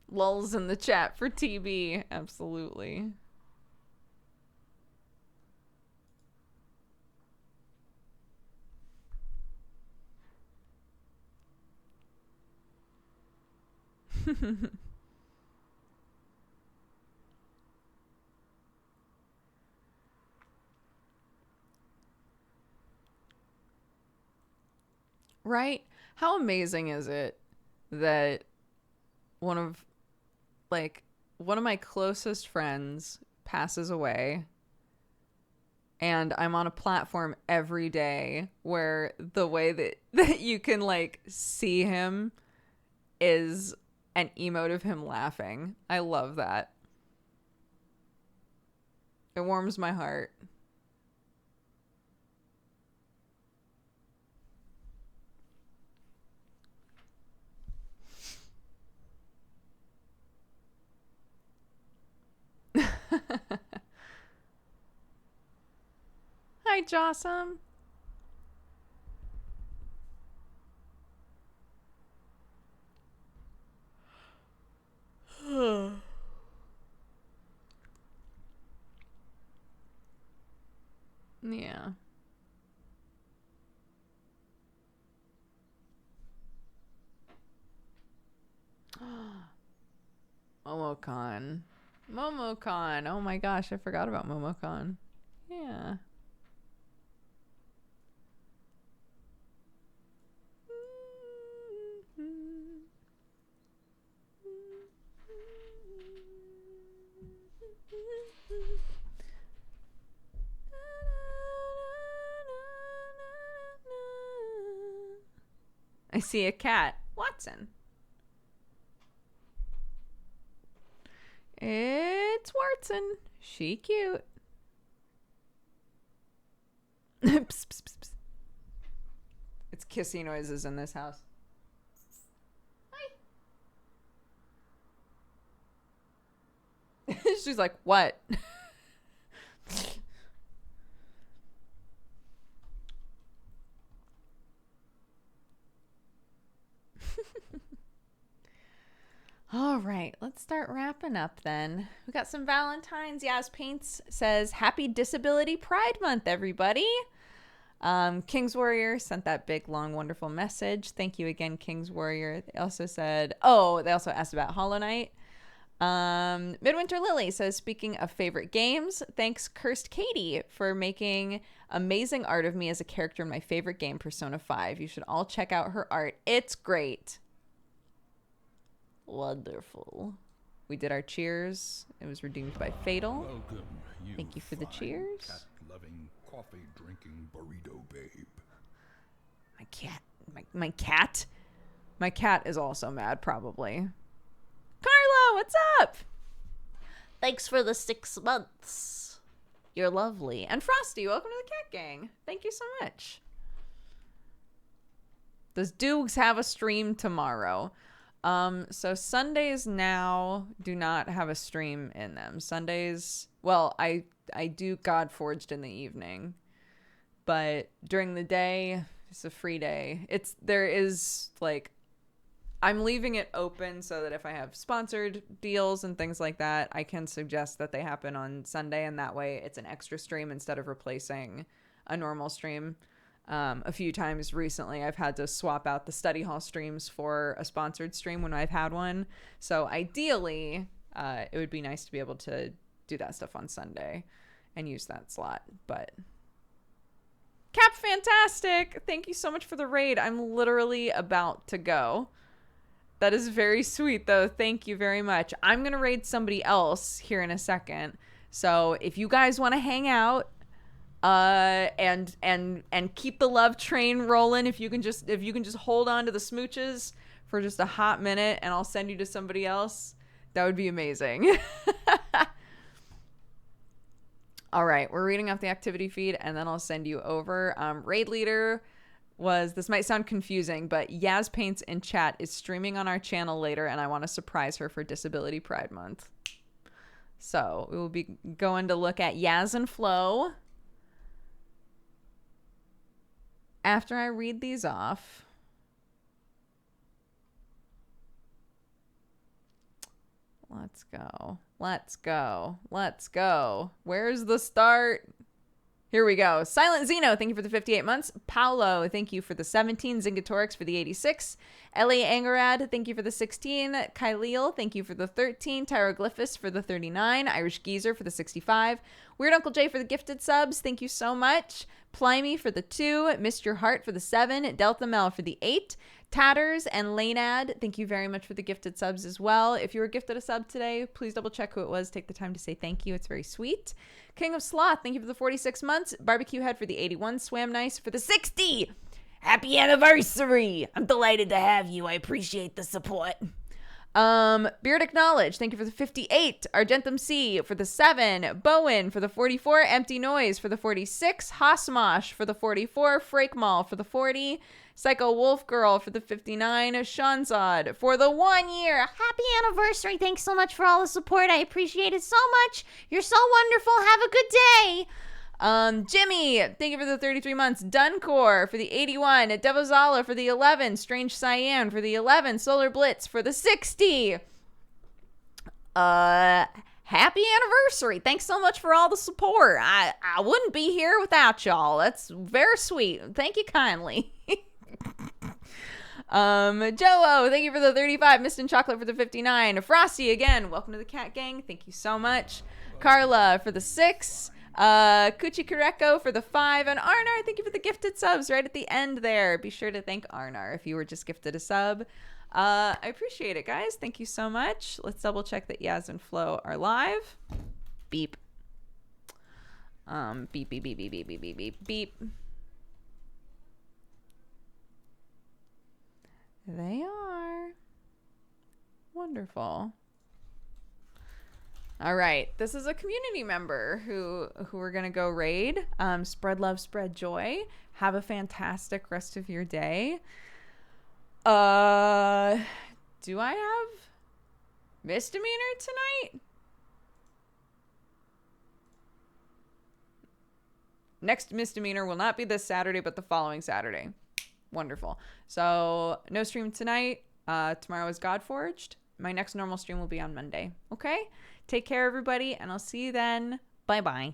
Lulls in the chat for TB. Absolutely. Right? How amazing is it that one of my closest friends passes away, and I'm on a platform every day where the way that you can like see him is an emote of him laughing. I love that. It warms my heart. Hi, Jossum. Yeah. MomoCon. MomoCon. Oh my gosh, I forgot about MomoCon. Yeah. I see a cat. Watson. It's Watson. She cute. Psst, psst, psst, psst. It's kissy noises in this house. Hi. She's like, what? All right, let's start wrapping up then. We got some Valentine's. Yaz Paints says, Happy Disability Pride Month, everybody. King's Warrior sent that big, long, wonderful message. Thank you again, King's Warrior. They also said, they also asked about Hollow Knight. Midwinter Lily says, speaking of favorite games, thanks Cursed Katie for making amazing art of me as a character in my favorite game, Persona 5. You should all check out her art. It's great. Wonderful. We did our cheers. It was redeemed by Fatal.
Welcome,
Thank you for the cheers.
Cat-loving, coffee-drinking burrito babe.
My cat is also mad, probably. Carla, what's up? Thanks for the 6 months. You're lovely. And Frosty, welcome to the Cat Gang. Thank you so much. Does Doogs have a stream tomorrow? So Sundays now do not have a stream in them. Sundays, well, I do God Forged in the evening, but during the day, it's a free day. I'm leaving it open so that if I have sponsored deals and things like that, I can suggest that they happen on Sunday, and that way it's an extra stream instead of replacing a normal stream. A few times recently, I've had to swap out the study hall streams for a sponsored stream when I've had one. So ideally, it would be nice to be able to do that stuff on Sunday and use that slot. But Cap Fantastic, thank you so much for the raid. I'm literally about to go. That is very sweet, though. Thank you very much. I'm going to raid somebody else here in a second. So if you guys want to hang out, and keep the love train rolling, if you can just hold on to the smooches for just a hot minute, and I'll send you to somebody else, that would be amazing. All right, we're reading off the activity feed, and then I'll send you over. Raid leader was, this might sound confusing, but Yaz Paints in chat is streaming on our channel later, and I want to surprise her for Disability Pride Month. So we will be going to look at Yaz and Flo after I read these off. Let's go. Let's go. Let's go. Where's the start? Here we go. Silent Zeno, thank you for the 58 months. Paolo, thank you for the 17. Zingatorix for the 86. L.A. Angerad, thank you for the 16. Kyleel, thank you for the 13. Tyroglyphus for the 39. Irish Geezer for the 65. Weird Uncle Jay for the gifted subs, thank you so much. Plymey for the 2. Missed Your Heart for the 7. Delta Mel for the 8. Tatters and Lanad, thank you very much for the gifted subs as well. If you were gifted a sub today, please double check who it was. Take the time to say thank you. It's very sweet. King of Sloth, thank you for the 46 months. Barbecue Head for the 81. Swam Nice for the 60. Happy anniversary. I'm delighted to have you. I appreciate the support. Beard Acknowledge, thank you for the 58. Argentum C for the 7. Bowen for the 44. Empty Noise for the 46. Hosmosh for the 44. Frakemall for the 40. Psycho Wolf Girl for the 59. Shanzad for the 1 year.
Happy anniversary. Thanks so much for all the support. I appreciate it so much. You're so wonderful. Have a good day.
Jimmy, thank you for the 33 months. Duncor for the 81. Devozala for the 11. Strange Cyan for the 11. Solar Blitz for the 60. Happy anniversary. Thanks so much for all the support. I wouldn't be here without y'all. That's very sweet. Thank you kindly. Joe, thank you for the 35. Mist and Chocolate for the 59. Frosty, again, welcome to the Cat Gang. Thank you so much. Carla for the 6. Kuchi Kureko for the 5. And Arnar, thank you for the gifted subs right at the end there. Be sure to thank Arnar if you were just gifted a sub. I appreciate it, guys. Thank you so much. Let's double check that Yaz and Flo are live. Beep. Beep, beep, beep, beep, beep, beep, beep, beep, beep. They are. Wonderful. All right. This is a community member who we're going to go raid. Spread love, spread joy. Have a fantastic rest of your day. Do I have misdemeanor tonight? Next misdemeanor will not be this Saturday, but the following Saturday. Wonderful. So no stream tonight. Tomorrow is Godforged. My next normal stream will be on Monday. Okay? Take care, everybody, and I'll see you then. Bye-bye.